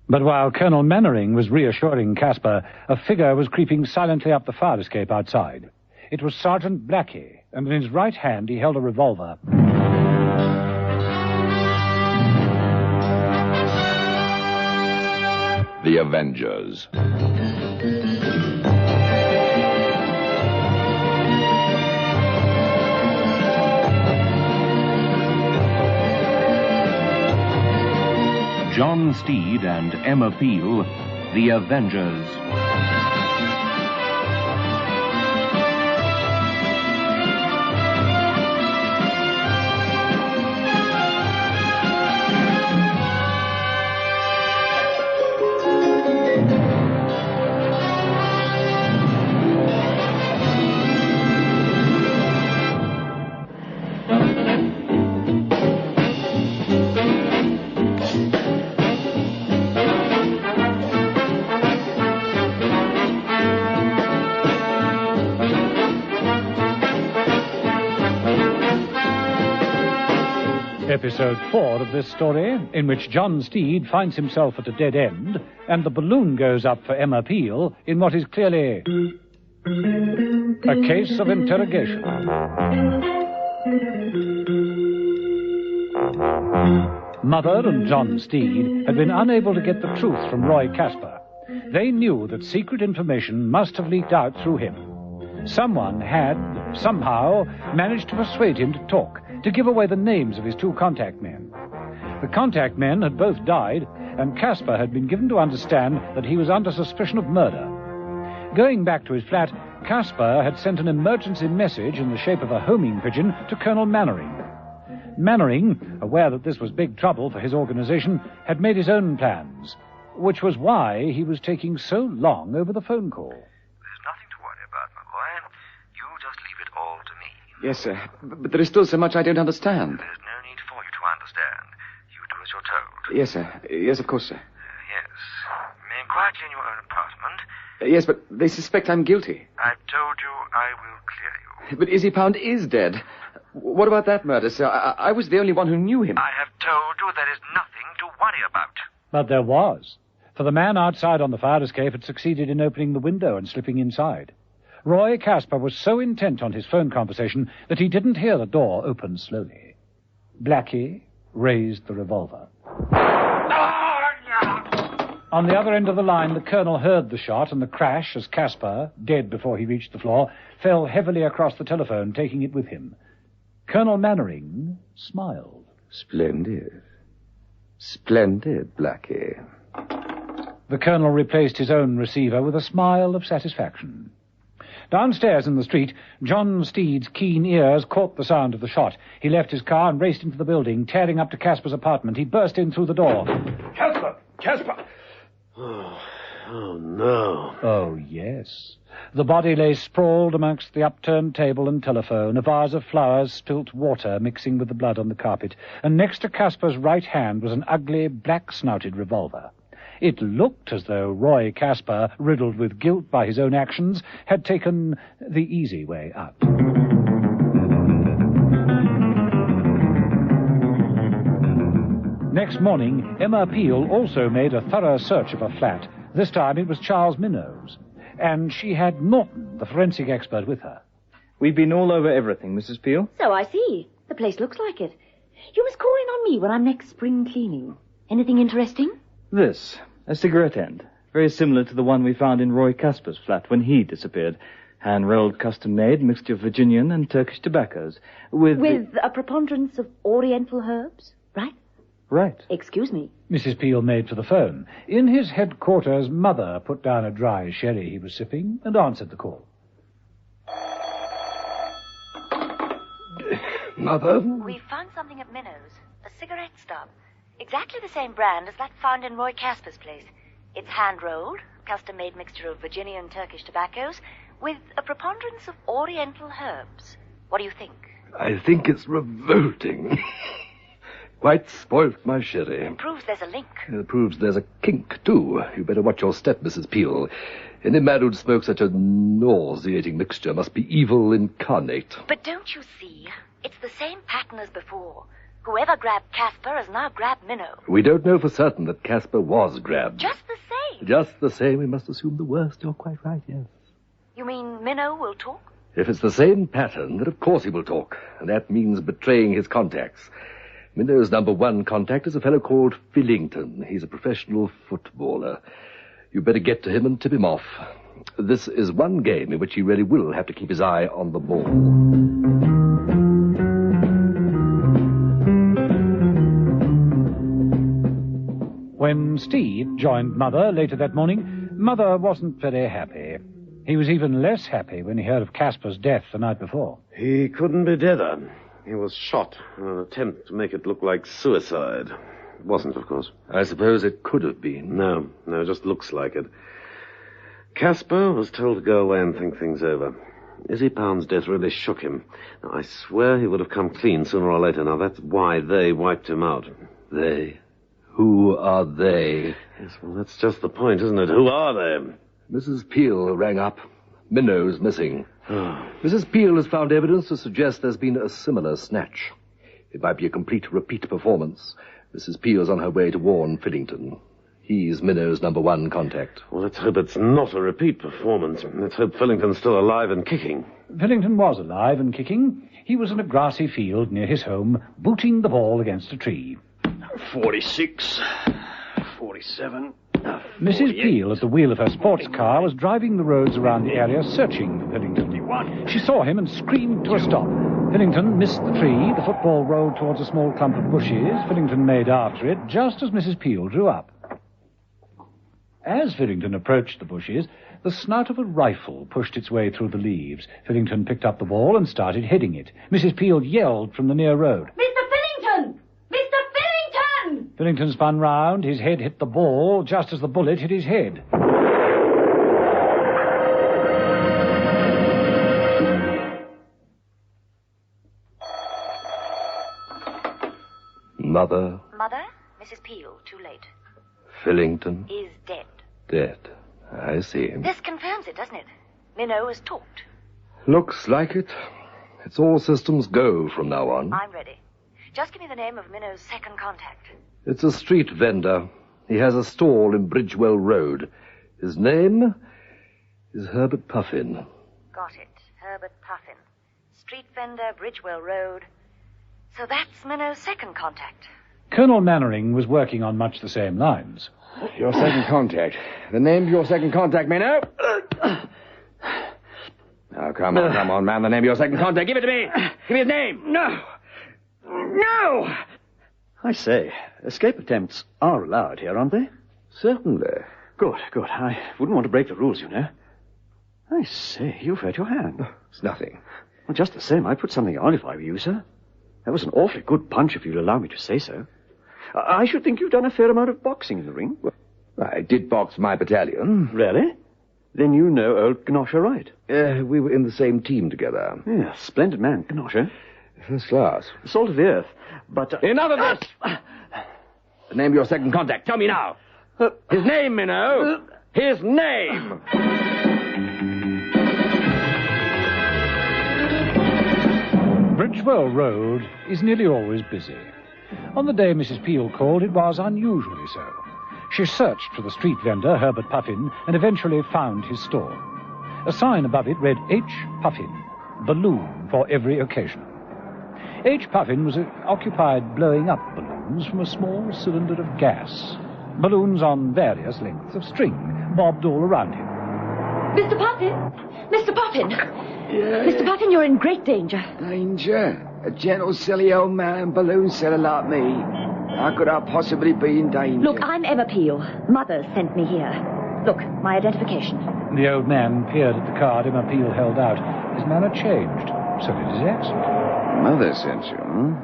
But while Colonel Mannering was reassuring Caspar, a figure was creeping silently up the fire escape outside. It was Sergeant Blackie, and in his right hand he held a revolver. The Avengers. John Steed and Emma Peel, The Avengers. Episode 4 of this story, in which John Steed finds himself at a dead end, and the balloon goes up for Emma Peel in what is clearly a case of interrogation. Mother and John Steed had been unable to get the truth from Roy Caspar. They knew that secret information must have leaked out through him. Someone had, somehow, managed to persuade him to talk, to give away the names of his two contact men. The contact men had both died, and Caspar had been given to understand that he was under suspicion of murder. Going back to his flat, Caspar had sent an emergency message in the shape of a homing pigeon to Colonel Mannering. Mannering, aware that this was big trouble for his organization, had made his own plans, which was why he was taking so long over the phone call. There's nothing to worry about, my boy. You just leave it all to me. Yes, sir. But there is still so much I don't understand. There's no need for you to understand. You do as you're told. Yes, sir. Yes, of course, sir. Yes. Remain quietly in your own apartment. Yes, but they suspect I'm guilty. I've told you I will clear you. But Izzy Pound is dead. What about that murder, sir? I was the only one who knew him. I have told you there is nothing to worry about. But there was. For the man outside on the fire escape had succeeded in opening the window and slipping inside. Roy Caspar was so intent on his phone conversation that he didn't hear the door open slowly. Blackie raised the revolver. On the other end of the line, the colonel heard the shot and the crash as Caspar, dead before he reached the floor, fell heavily across the telephone, taking it with him. Colonel Mannering smiled. Splendid. Splendid, Blackie. The colonel replaced his own receiver with a smile of satisfaction. Downstairs in the street, John Steed's keen ears caught the sound of the shot. He left his car and raced into the building, tearing up to Caspar's apartment. He burst in through the door. Caspar! Caspar! Oh, no. Oh, yes. The body lay sprawled amongst the upturned table and telephone, a vase of flowers spilt water mixing with the blood on the carpet, and next to Caspar's right hand was an ugly, black-snouted revolver. It looked as though Roy Caspar, riddled with guilt by his own actions, had taken the easy way out. Next morning, Emma Peel also made a thorough search of her flat. This time it was Charles Minnow's, and she had Norton, the forensic expert, with her. We've been all over everything, Mrs. Peel. So I see. The place looks like it. You must call in on me when I'm next spring cleaning. Anything interesting? This, a cigarette end, very similar to the one we found in Roy Caspar's flat when he disappeared. Hand-rolled, custom-made, mixture of Virginian and Turkish tobaccos. With a preponderance of Oriental herbs, right? Right. Excuse me. Mrs. Peel made for the phone. In his headquarters, Mother put down a dry sherry he was sipping and answered the call. Mother? We found something at Minnow's. A cigarette stub. Exactly the same brand as that found in Roy Caspar's place. It's hand-rolled, custom-made mixture of Virginian and Turkish tobaccos, with a preponderance of Oriental herbs. What do you think? I think it's revolting. Quite spoilt my sherry. It proves there's a link. It proves there's a kink, too. You better watch your step, Mrs. Peel. Any man who'd smoke such a nauseating mixture must be evil incarnate. But don't you see? It's the same pattern as before. Whoever grabbed Casper has now grabbed Minnow. We don't know for certain that Casper was grabbed. Just the same. Just the same, we must assume the worst. You're quite right, yes. You mean Minnow will talk? If it's the same pattern, then of course he will talk. And that means betraying his contacts. Minnow's number one contact is a fellow called Fillington. He's a professional footballer. You better get to him and tip him off. This is one game in which he really will have to keep his eye on the ball. When Steve joined Mother later that morning, Mother wasn't very happy. He was even less happy when he heard of Casper's death the night before. He couldn't be deader. He was shot in an attempt to make it look like suicide. It wasn't, of course. I suppose it could have been. No, it just looks like it. Casper was told to go away and think things over. Izzy Pound's death really shook him. Now, I swear he would have come clean sooner or later. Now, that's why they wiped him out. They? Who are they? Yes, well, that's just the point, isn't it? Who are they? Mrs. Peel rang up. Minnow's missing. Mrs. Peel has found evidence to suggest there's been a similar snatch. It might be a complete repeat performance. Mrs. Peel's on her way to warn Fillington. He's Minnow's number one contact. Well, let's hope it's not a repeat performance. Let's hope Fillington's still alive and kicking. Fillington was alive and kicking. He was in a grassy field near his home, booting the ball against a tree. 46, 47... Mrs. Peel, at the wheel of her sports car, was driving the roads around the area searching for Fillington. She saw him and screamed to a stop. Fillington missed the tree. The football rolled towards a small clump of bushes. Fillington made after it, just as Mrs. Peel drew up. As Fillington approached the bushes, the snout of a rifle pushed its way through the leaves. Fillington picked up the ball and started hitting it. Mrs. Peel yelled from the near road. Fillington spun round. His head hit the ball just as the bullet hit his head. Mother? Mother? Mrs. Peel, too late. Fillington? Is dead. Dead. I see. This confirms it, doesn't it? Minnow has talked. Looks like it. It's all systems go from now on. I'm ready. Just give me the name of Minnow's second contact. It's a street vendor. He has a stall in Bridgewell Road. His name is Herbert Puffin. Got it. Herbert Puffin. Street vendor, Bridgewell Road. So that's Minnow's second contact. Colonel Mannering was working on much the same lines. Your second contact. The name of your second contact, Minnow? Oh, come on, man. The name of your second contact. Give it to me. Give me his name. No! I say, escape attempts are allowed here, aren't they? Certainly. Good. I wouldn't want to break the rules, you know. I say, you've hurt your hand. It's nothing. Well, just the same, I'd put something on if I were you, sir. That was an awfully good punch, if you'll allow me to say so. I should think you've done a fair amount of boxing in the ring. Well, I did box my battalion. Really? Then you know old Gnosha, right? We were in the same team together. Yeah, splendid man, Gnosha. First class. Salt of the earth. But... Enough of this! The name of your second contact. Tell me now. His name, Minnow. His name! Bridgewell Road is nearly always busy. On the day Mrs. Peel called, it was unusually so. She searched for the street vendor, Herbert Puffin, and eventually found his stall. A sign above it read, H. Puffin, balloon for every occasion. H. Puffin was occupied blowing up balloons from a small cylinder of gas. Balloons on various lengths of string bobbed all around him. Mr. Puffin! Mr. Puffin! Yeah. Mr. Puffin, you're in great danger. Danger? A gentle, silly old man, balloon seller like me. How could I possibly be in danger? Look, I'm Emma Peel. Mother sent me here. Look, my identification. The old man peered at the card Emma Peel held out. His manner changed. So did his accent. Mother sent you, huh?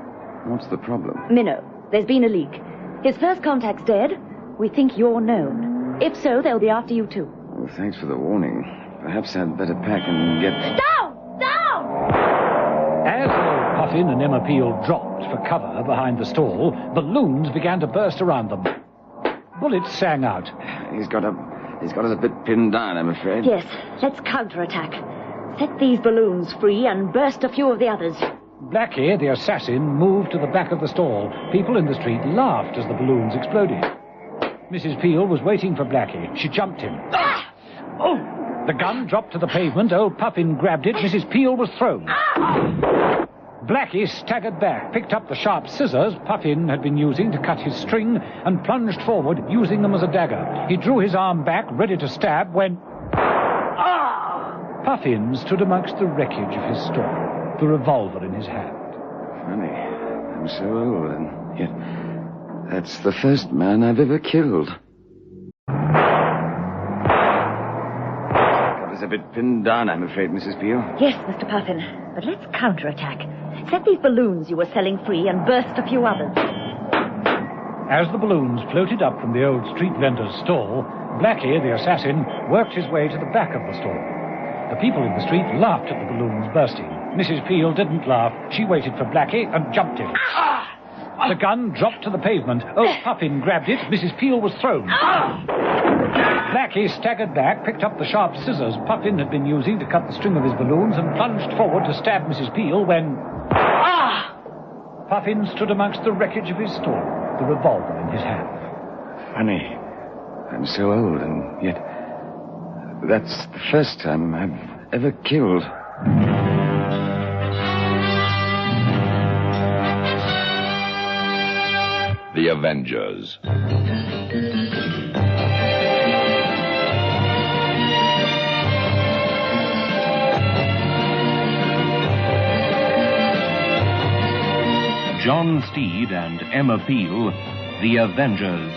What's the problem? Minnow, there's been a leak. His first contact's dead. We think you're known. If so, they'll be after you too. Oh, thanks for the warning. Perhaps I'd better pack and get... Down! Down! As old Puffin and Emma Peel dropped for cover behind the stall, balloons began to burst around them. Bullets sang out. He's got us a bit pinned down, I'm afraid. Yes, let's counterattack. Set these balloons free and burst a few of the others. Blackie, the assassin, moved to the back of the stall. People in the street laughed as the balloons exploded. Mrs. Peel was waiting for Blackie. She jumped him. Ah! Oh! The gun dropped to the pavement. Old Puffin grabbed it. Mrs. Peel was thrown. Blackie staggered back, picked up the sharp scissors Puffin had been using to cut his string, and plunged forward, using them as a dagger. He drew his arm back, ready to stab, when... Puffin stood amongst the wreckage of his stall, the revolver in his hand. Funny. I'm so old, and yet that's the first man I've ever killed. A bit pinned down, I'm afraid, Mrs. Peel. Yes, Mr. Puffin, but let's counterattack. Set these balloons you were selling free and burst a few others. As the balloons floated up from the old street vendor's stall, Blackie, the assassin, worked his way to the back of the stall. The people in the street laughed at the balloons bursting. Mrs. Peel didn't laugh. She waited for Blackie and jumped him. The gun dropped to the pavement. Old Puffin grabbed it. Mrs. Peel was thrown. Blackie staggered back, picked up the sharp scissors Puffin had been using to cut the string of his balloons, and plunged forward to stab Mrs. Peel when... Puffin stood amongst the wreckage of his stall, the revolver in his hand. Funny. I'm so old, and yet that's the first time I've ever killed. The Avengers. John Steed and Emma Peel, The Avengers.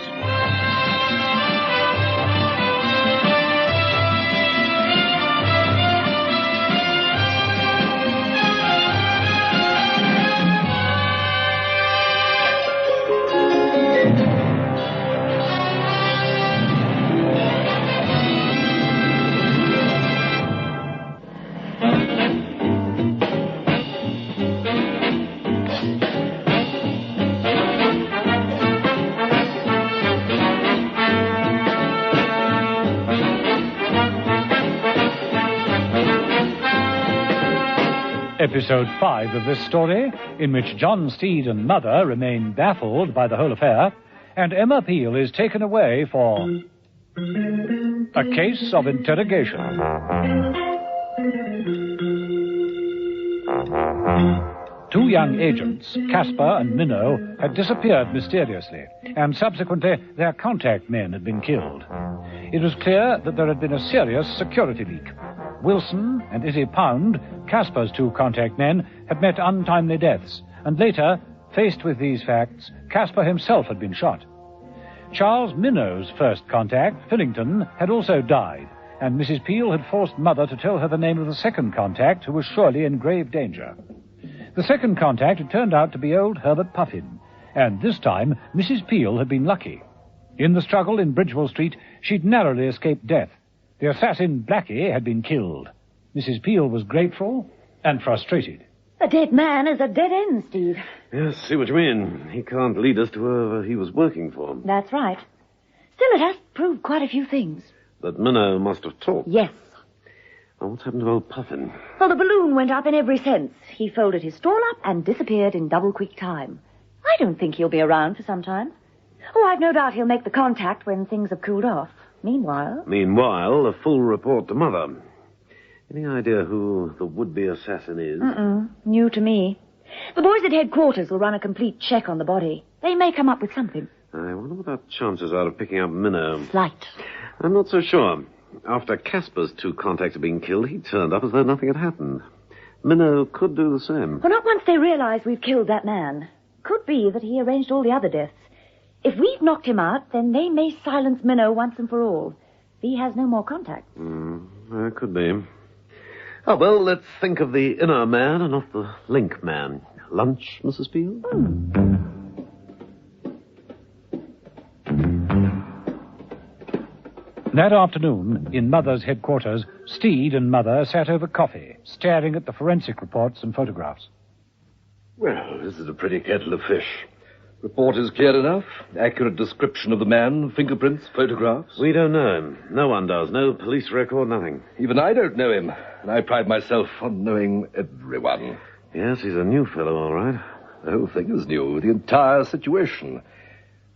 Episode 5 of this story, in which John Steed and Mother remain baffled by the whole affair, and Emma Peel is taken away for a case of interrogation. Two young agents, Casper and Minnow, had disappeared mysteriously, and subsequently their contact men had been killed. It was clear that there had been a serious security leak. Wilson and Izzy Pound, Casper's two contact men, had met untimely deaths, and later, faced with these facts, Casper himself had been shot. Charles Minnow's first contact, Fillington, had also died, and Mrs. Peel had forced Mother to tell her the name of the second contact, who was surely in grave danger. The second contact had turned out to be old Herbert Puffin, and this time Mrs. Peel had been lucky. In the struggle in Bridgewell Street, she'd narrowly escaped death. The assassin, Blackie, had been killed. Mrs. Peel was grateful and frustrated. A dead man is a dead end, Steve. Yes, see what you mean. He can't lead us to whoever he was working for. That's right. Still, it has proved quite a few things. That Minnow must have talked. Yes. Well, what's happened to old Puffin? Well, the balloon went up in every sense. He folded his stall up and disappeared in double-quick time. I don't think he'll be around for some time. Oh, I've no doubt he'll make the contact when things have cooled off. Meanwhile, a full report to Mother. Any idea who the would-be assassin is? New to me. The boys at headquarters will run a complete check on the body. They may come up with something. I wonder what our chances are of picking up Minnow. Slight. I'm not so sure. After Casper's two contacts had been killed, he turned up as though nothing had happened. Minnow could do the same. Well, not once they realize we've killed that man. Could be that he arranged all the other deaths. If we've knocked him out, then they may silence Minnow once and for all. He has no more contact. Could be. Oh, well, let's think of the inner man and not the link man. Lunch, Mrs. Peel? That afternoon, in Mother's headquarters, Steed and Mother sat over coffee, staring at the forensic reports and photographs. Well, this is a pretty kettle of fish. Report is clear enough. Accurate description of the man, fingerprints, photographs. We don't know him. No one does. No police record, nothing. Even I don't know him, and I pride myself on knowing everyone. Yes, he's a new fellow, all right. The whole thing is new, the entire situation.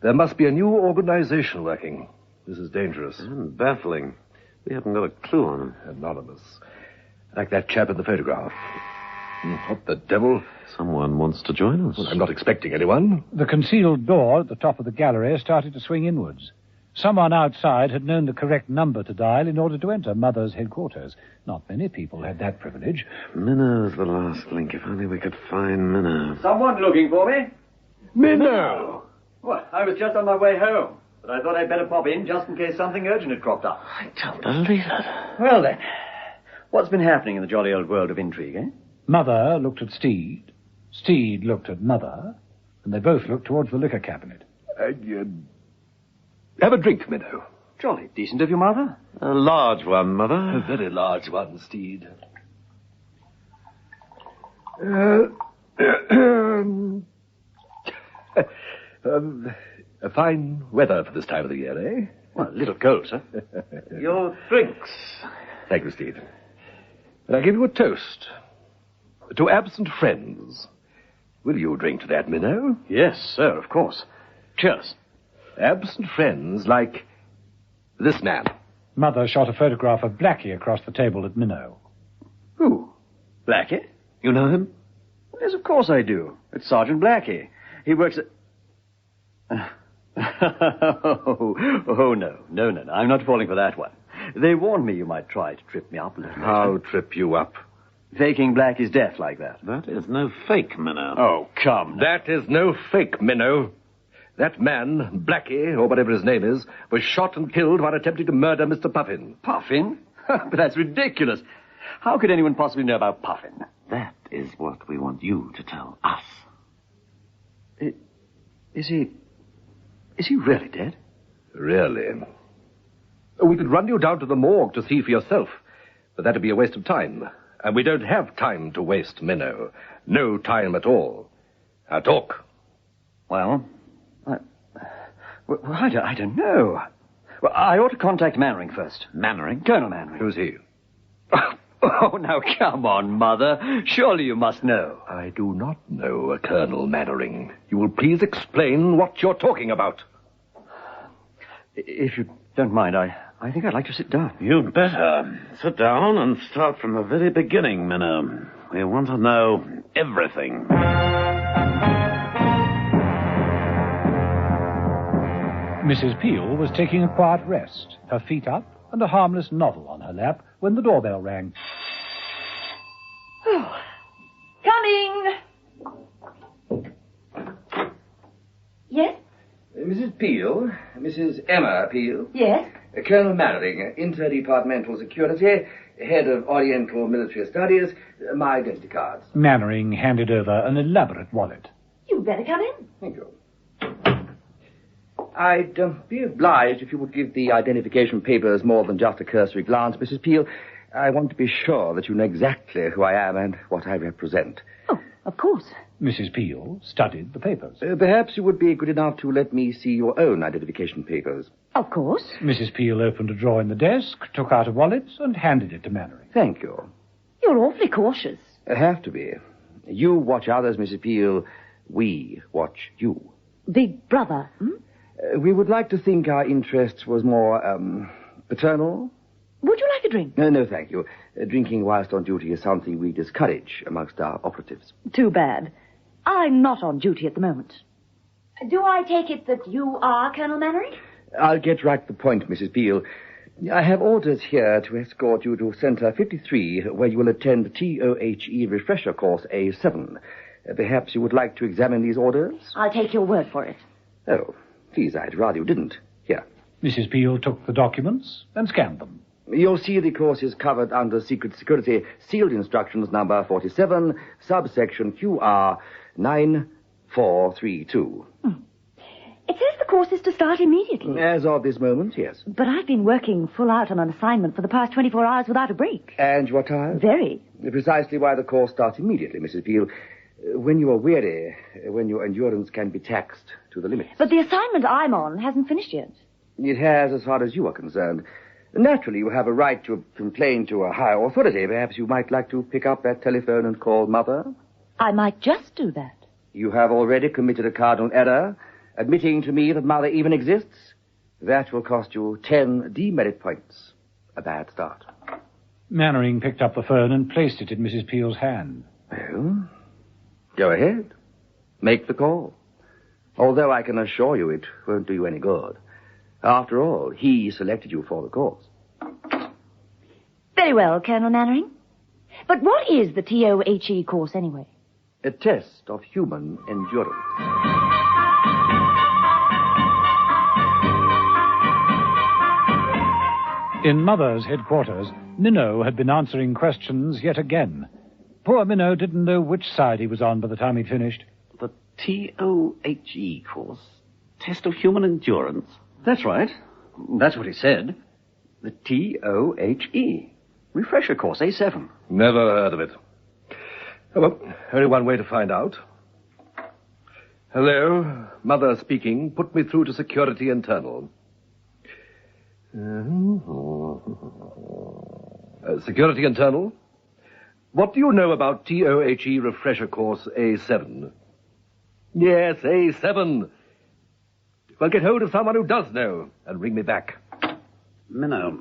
There must be a new organization working. This is dangerous. And baffling. We haven't got a clue on him. Anonymous. Like that chap in the photograph. What the devil? Someone wants to join us. Well, I'm not expecting anyone. The concealed door at the top of the gallery started to swing inwards. Someone outside had known the correct number to dial in order to enter Mother's headquarters. Not many people had that privilege. Minnow's the last link. If only we could find Minnow. Someone looking for me? Minnow! Well, I was just on my way home, but I thought I'd better pop in just in case something urgent had cropped up. I don't believe it. Well, then, what's been happening in the jolly old world of intrigue, eh? Mother looked at Steed. Steed looked at Mother. And they both looked towards the liquor cabinet. Have a drink, Minnow. Jolly decent of you, Mother. A large one, Mother. A very large one, Steed. Fine weather for this time of the year, eh? Well, a little cold, sir. Your drinks. Thank you, Steed. And I give you a toast. To absent friends. Will you drink to that, Minnow? Yes, sir, of course. Cheers. Absent friends like this man. Mother shot a photograph of Blackie across the table at Minnow. Who? Blackie? You know him? Yes, of course I do. It's Sergeant Blackie. He works at... Oh, no. I'm not falling for that one. They warned me you might try to trip me up a little. How trip you up? Faking Blackie's death like that. That is no fake, Minnow. Oh, come. That is no fake, Minnow. That man, Blackie, or whatever his name is, was shot and killed while attempting to murder Mr. Puffin. Puffin? But that's ridiculous. How could anyone possibly know about Puffin? That is what we want you to tell us. Is he really dead? Really? We could run you down to the morgue to see for yourself, but that'd be a waste of time. And we don't have time to waste, Minnow. No time at all. Now talk. Well, I don't know. Well, I ought to contact Mannering first. Mannering? Colonel Mannering. Who's he? Oh, now come on, Mother. Surely you must know. I do not know a Colonel Mannering. You will please explain what you're talking about. If you don't mind, I think I'd like to sit down. You'd better. Sit down and start from the very beginning, Minnow. We want to know everything. Mrs. Peel was taking a quiet rest, her feet up and a harmless novel on her lap, when the doorbell rang. Oh, coming! Yes? Mrs. Peel, Mrs. Emma Peel. Yes? Colonel Mannering, Interdepartmental Security, Head of Oriental Military Studies, my identity cards. Mannering handed over an elaborate wallet. You'd better come in. Thank you. I'd be obliged if you would give the identification papers more than just a cursory glance, Mrs. Peel. I want to be sure that you know exactly who I am and what I represent. Oh, of course. Mrs. Peel studied the papers. Perhaps you would be good enough to let me see your own identification papers. Of course. Mrs. Peel opened a drawer in the desk, took out a wallet, and handed it to Mannering. Thank you. You're awfully cautious. Have to be. You watch others, Mrs. Peel. We watch you. Big brother, We would like to think our interest was more, paternal. Would you like a drink? No, thank you. Drinking whilst on duty is something we discourage amongst our operatives. Too bad. I'm not on duty at the moment. Do I take it that you are Colonel Mannering? I'll get right to the point, Mrs. Peel. I have orders here to escort you to Centre 53, where you will attend the TOHE Refresher Course A7. Perhaps you would like to examine these orders? I'll take your word for it. Oh, please, I'd rather you didn't. Here. Mrs. Peel took the documents and scanned them. You'll see the course is covered under Secret Security Sealed Instructions number 47, subsection QR 9432. It says the course is to start immediately. As of this moment, yes. But I've been working full out on an assignment for the past 24 hours without a break. And you are tired? Very. Precisely why the course starts immediately, Mrs. Peel. When you are weary, when your endurance can be taxed to the limit. But the assignment I'm on hasn't finished yet. It has, as far as you are concerned. Naturally, you have a right to complain to a higher authority. Perhaps you might like to pick up that telephone and call Mother? I might just do that. You have already committed a cardinal error, admitting to me that Mother even exists. That will cost you 10 demerit points. A bad start. Mannering picked up the phone and placed it in Mrs. Peel's hand. Well, go ahead. Make the call. Although I can assure you it won't do you any good. After all, he selected you for the course. Very well, Colonel Mannering. But what is the TOHE course, anyway? A test of human endurance. In Mother's headquarters, Minnow had been answering questions yet again. Poor Minnow didn't know which side he was on by the time he'd finished. The TOHE course? Test of human endurance? That's right. That's what he said. The TOHE. Refresher course, A7. Never heard of it. Oh, well, only one way to find out. Hello, Mother speaking. Put me through to Security Internal. Security Internal? What do you know about TOHE Refresher Course A7? Yes, A7. Well, get hold of someone who does know and ring me back. Minnow,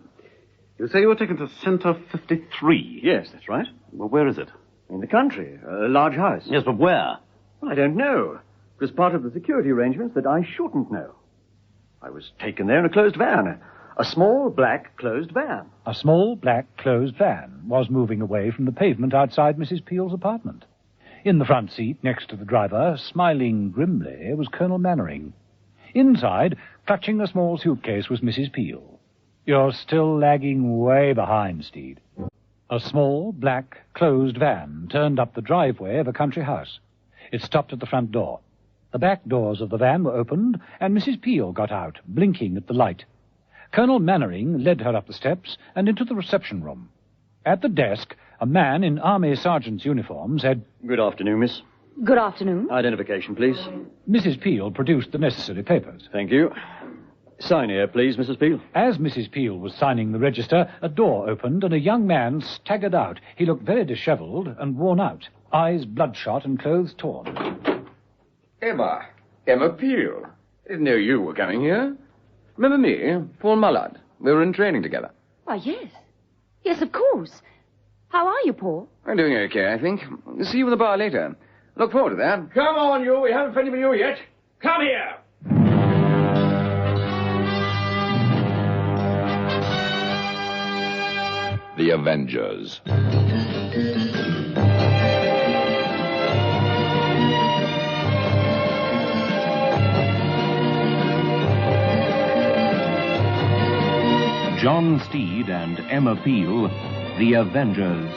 you say you were taken to Center 53? Yes, that's right. Well, where is it? In the country. A large house. Yes, but where? Well, I don't know. It was part of the security arrangements that I shouldn't know. I was taken there in a closed van. A small, black, closed van. A small, black, closed van was moving away from the pavement outside Mrs. Peel's apartment. In the front seat, next to the driver, smiling grimly, was Colonel Mannering. Inside, clutching a small suitcase, was Mrs. Peel. You're still lagging way behind, Steed. A small, black, closed van turned up the driveway of a country house. It stopped at the front door. The back doors of the van were opened, and Mrs. Peel got out, blinking at the light. Colonel Mannering led her up the steps and into the reception room. At the desk, a man in Army Sergeant's uniform said, Good afternoon, miss. Good afternoon. Identification, please. Mrs. Peel produced the necessary papers. Thank you. Sign here, please, Mrs. Peel. As Mrs. Peel was signing the register, a door opened and a young man staggered out. He looked very dishevelled and worn out, eyes bloodshot and clothes torn. Emma Peel. Didn't know you were coming here. Remember me, Paul Mullard? We were in training together. Why, yes. Yes, of course. How are you, Paul? I'm doing okay, I think. See you in the bar later. Look forward to that. Come on, you. We haven't finished with you yet. Come here. The Avengers. John Steed and Emma Peel, The Avengers.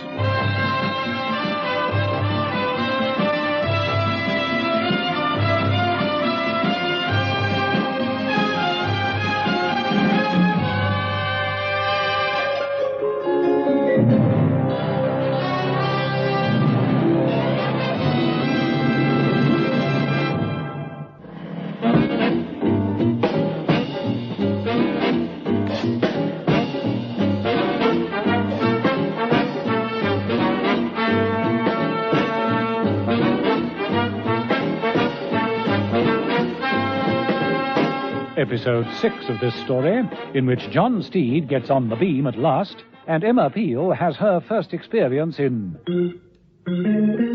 Episode 6 of this story, in which John Steed gets on the beam at last, and Emma Peel has her first experience in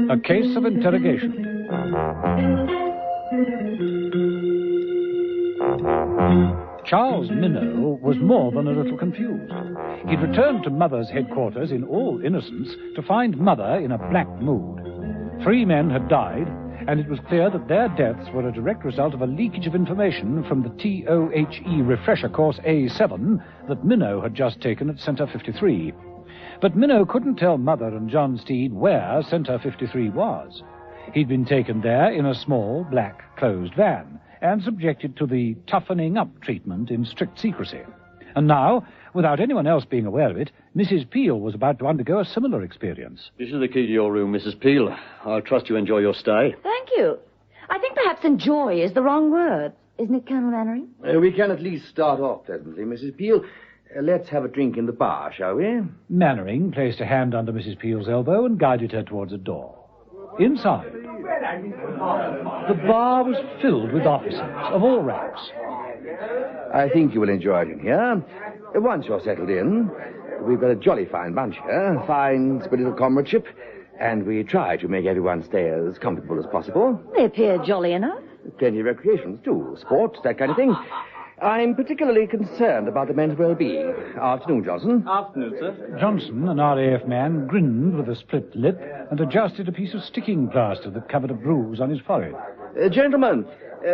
a case of interrogation. Charles Minnow was more than a little confused. He'd returned to Mother's headquarters in all innocence to find Mother in a black mood. 3 men had died, and it was clear that their deaths were a direct result of a leakage of information from the TOHE Refresher Course A7 that Minnow had just taken at Center 53. But Minnow couldn't tell Mother and John Steed where Center 53 was. He'd been taken there in a small, black, closed van and subjected to the toughening up treatment in strict secrecy. And now, Without anyone else being aware of it, Mrs. Peel was about to undergo a similar experience. This is the key to your room, Mrs. Peel. I'll trust you enjoy your stay. Thank you. I think perhaps enjoy is the wrong word. Isn't it, Colonel Mannering? We can at least start off pleasantly, Mrs. Peel. Let's have a drink in the bar, shall we? Mannering placed a hand under Mrs. Peel's elbow and guided her towards a door. Inside, the bar was filled with officers of all ranks. I think you will enjoy it in here. Once you're settled in, we've got a jolly fine bunch here, fine spirit of comradeship, and we try to make everyone stay as comfortable as possible. They appear jolly enough. Plenty of recreations, too. Sports, that kind of thing. I'm particularly concerned about the men's well-being. Afternoon, Johnson. Afternoon, sir. Johnson, an RAF man, grinned with a split lip and adjusted a piece of sticking plaster that covered a bruise on his forehead. Gentlemen,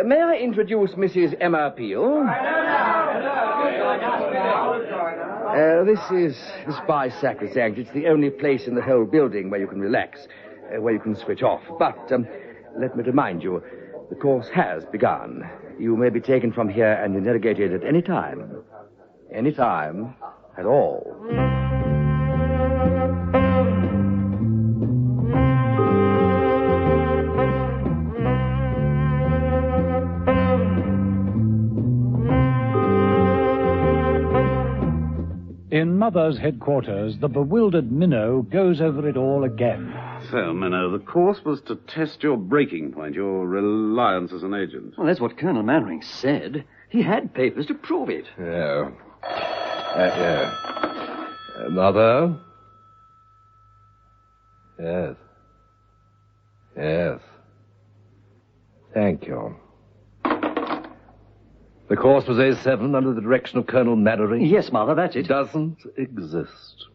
may I introduce Mrs. Emma Peel? This bar is sacrosanct. It's the only place in the whole building where you can relax, where you can switch off. But let me remind you, the course has begun. You may be taken from here and interrogated at any time. Any time at all. In Mother's headquarters, the bewildered Minnow goes over it all again. So, Minnow, the course was to test your breaking point, your reliance as an agent. Well, that's what Colonel Mannering said. He had papers to prove it. Yeah. Mother? Yes. Yes. Thank you. The course was A7 under the direction of Colonel Mannering. Yes, Mother, that's it. Doesn't exist.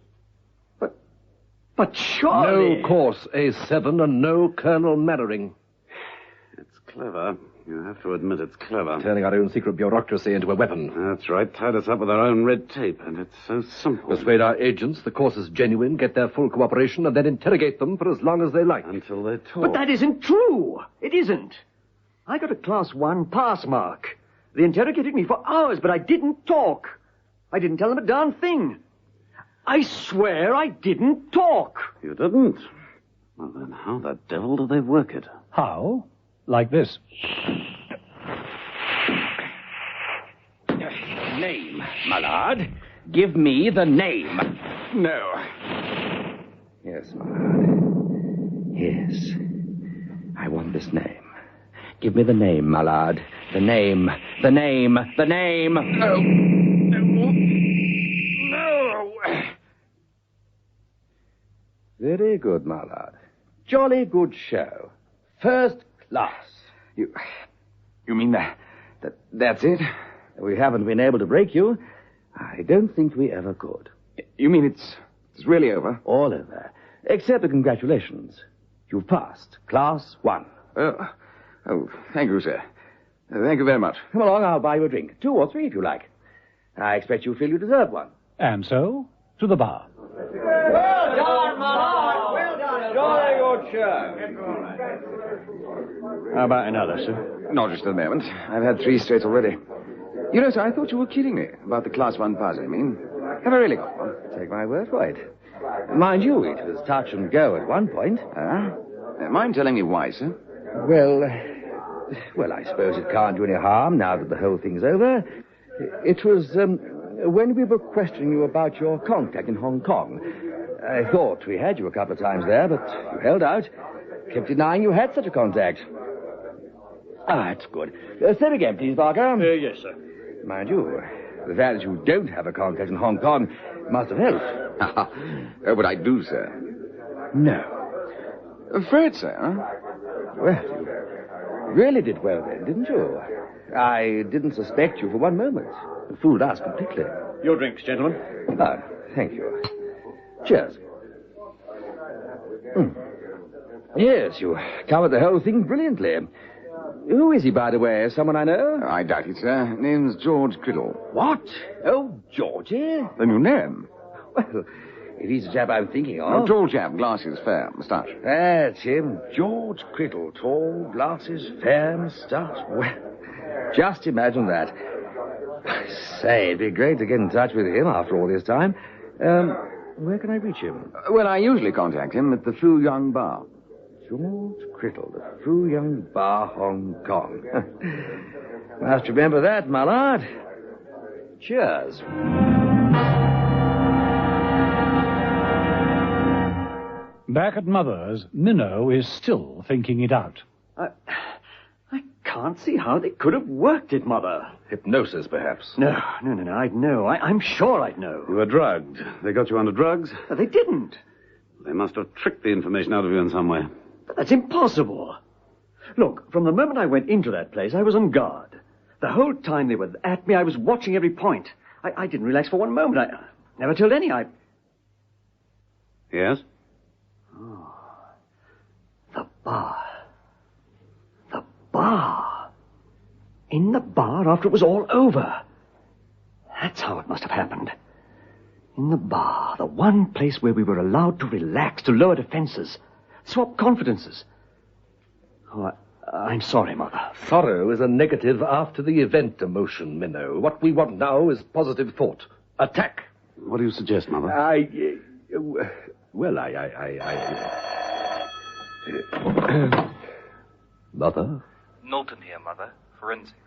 But surely... No course A7 and no Colonel Mannering. It's clever. You have to admit it's clever. Turning our own secret bureaucracy into a weapon. That's right. Tied us up with our own red tape, and it's so simple. Persuade our agents the course is genuine, get their full cooperation, and then interrogate them for as long as they like. Until they talk. But that isn't true. It isn't. I got a Class 1 pass mark. They interrogated me for hours, but I didn't talk. I didn't tell them a darn thing. I swear I didn't talk. You didn't? Well, then how the devil do they work it? How? Like this. Name, my lord. Give me the name. No. Yes, my lord. Yes. I want this name. Give me the name, my lord. The name. The name. The name. No. Very good, my lord. Jolly good show. First class. You mean that's it? We haven't been able to break you. I don't think we ever could. You mean it's really over? All over. Except the congratulations. You've passed. Class 1. Oh, thank you, sir. Thank you very much. Come along, I'll buy you a drink. 2 or 3 if you like. I expect you feel you deserve one. And so, to the bar. Well done, my lord. Well done. Jolly good show. How about another, sir? Not just at the moment. I've had 3 straight already. You know, sir, I thought you were kidding me about the Class 1 pass, I mean. Have I really got one? Take my word for it. Mind you, it was touch and go at one point. Mind telling me why, sir? Well, I suppose it can't do any harm now that the whole thing's over. It was when we were questioning you about your contact in Hong Kong. I thought we had you a couple of times there, but you held out. Kept denying you had such a contact. That's good. Say again, please, Barker. Yes, sir. Mind you, the fact that you don't have a contact in Hong Kong must have helped. But I do, sir. No. Afraid, sir, huh? Well, you really did well then, didn't you? I didn't suspect you for one moment. You fooled us completely. Your drinks, gentlemen. Thank you. Cheers. Yes, you covered the whole thing brilliantly. Who is he, by the way? Someone I know? I doubt it, sir. Name's George Criddle. What? Oh, Georgie? The new name? Well, if he's the chap I'm thinking of. Oh, tall chap, glasses, fair, moustache. That's him. George Criddle. Tall, glasses, fair, moustache. Well, just imagine that. say, it'd be great to get in touch with him after all this time. Where can I reach him? Well, I usually contact him at the Thru Young Bar. George Criddle, the Thru Young Bar, Hong Kong. Must remember that, Mallard. Cheers. Back at Mother's, Minnow is still thinking it out. I can't see how they could have worked it, Mother. Hypnosis, perhaps. No, I'd know. I'm sure I'd know. You were drugged. They got you under drugs? They didn't. They must have tricked the information out of you in some way. But that's impossible. Look, from the moment I went into that place, I was on guard. The whole time they were at me, I was watching every point. I didn't relax for one moment. I never told any. Yes? Oh. The bar. The bar. In the bar after it was all over. That's how it must have happened. In the bar, the one place where we were allowed to relax, to lower defenses, swap confidences. Oh, I'm sorry, Mother. Sorrow is a negative after-the-event emotion, Minnow. What we want now is positive thought. Attack. What do you suggest, Mother? Mother? Knowlton here, Mother. Forensics.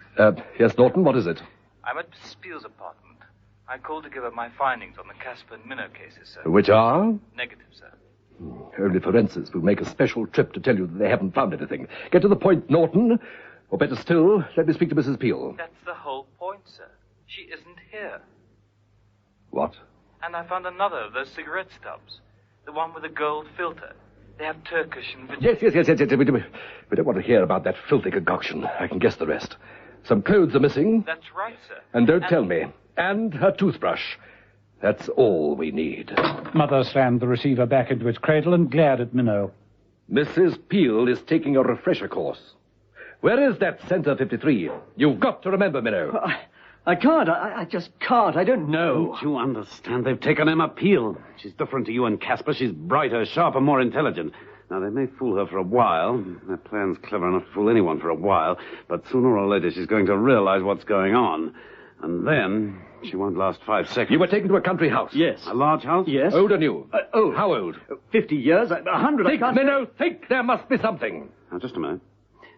Yes, Norton, what is it? I'm at Mrs. Peel's apartment. I called to give her my findings on the Casper and Minnow cases, sir. Which are? Negative, sir. Only forensics will make a special trip to tell you that they haven't found anything. Get to the point, Norton. Or better still, let me speak to Mrs. Peel. That's the whole point, sir. She isn't here. What? And I found another of those cigarette stubs. The one with the gold filter. They have Turkish and Virginia. Yes. We don't want to hear about that filthy concoction. I can guess the rest. Some clothes are missing. That's right, sir. And don't tell me. And a toothbrush. That's all we need. Mother slammed the receiver back into its cradle and glared at Minnow. Mrs. Peel is taking a refresher course. Where is that Center 53? You've got to remember, Minnow. I can't. I just can't. I don't know. Don't you understand? They've taken Emma Peel. She's different to you and Casper. She's brighter, sharper, more intelligent. Now, they may fool her for a while. Their plan's clever enough to fool anyone for a while. But sooner or later, she's going to realize what's going on. And then she won't last 5 seconds. You were taken to a country house? Yes. A large house? Yes. Old or new? Old. How old? 50 years, 100. Think, Minnow, think. There must be something. Now, just a minute.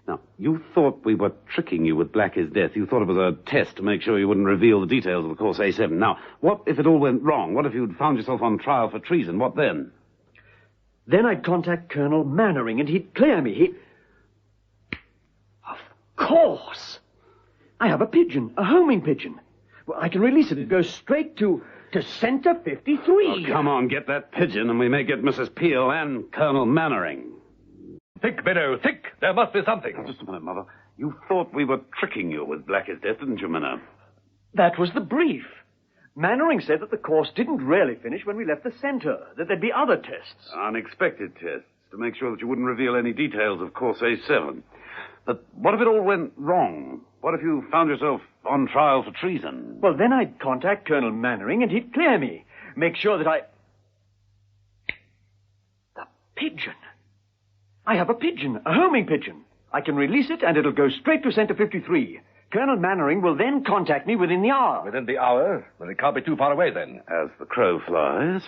Now, you thought we were tricking you with Blackie's death. You thought it was a test to make sure you wouldn't reveal the details of the course A7. Now, what if it all went wrong? What if you'd found yourself on trial for treason? What then? Then I'd contact Colonel Mannering, and he'd clear me. Of course. I have a pigeon, a homing pigeon. Well, I can release it. It goes straight to Center 53. Oh, come on, get that pigeon, and we may get Mrs. Peel and Colonel Mannering. Think, Minnow, think. There must be something. Now, just a minute, Mother. You thought we were tricking you with Blackie's death, didn't you, Minnow? That was the brief. Mannering said that the course didn't really finish when we left the center, that there'd be other tests. Unexpected tests, to make sure that you wouldn't reveal any details of course A7. But what if it all went wrong? What if you found yourself on trial for treason? Well, then I'd contact Colonel Mannering, and he'd clear me. Make sure that The pigeon. I have a pigeon, a homing pigeon. I can release it, and it'll go straight to Center 53. Colonel Mannering will then contact me within the hour. Within the hour? Well, it can't be too far away, then. As the crow flies.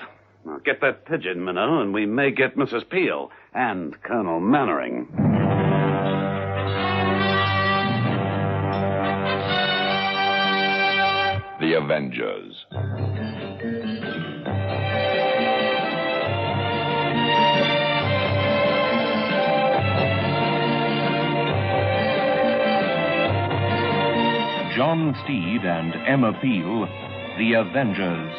Now, get that pigeon, Minnow, and we may get Mrs. Peel and Colonel Mannering. The Avengers. John Steed and Emma Peel, The Avengers.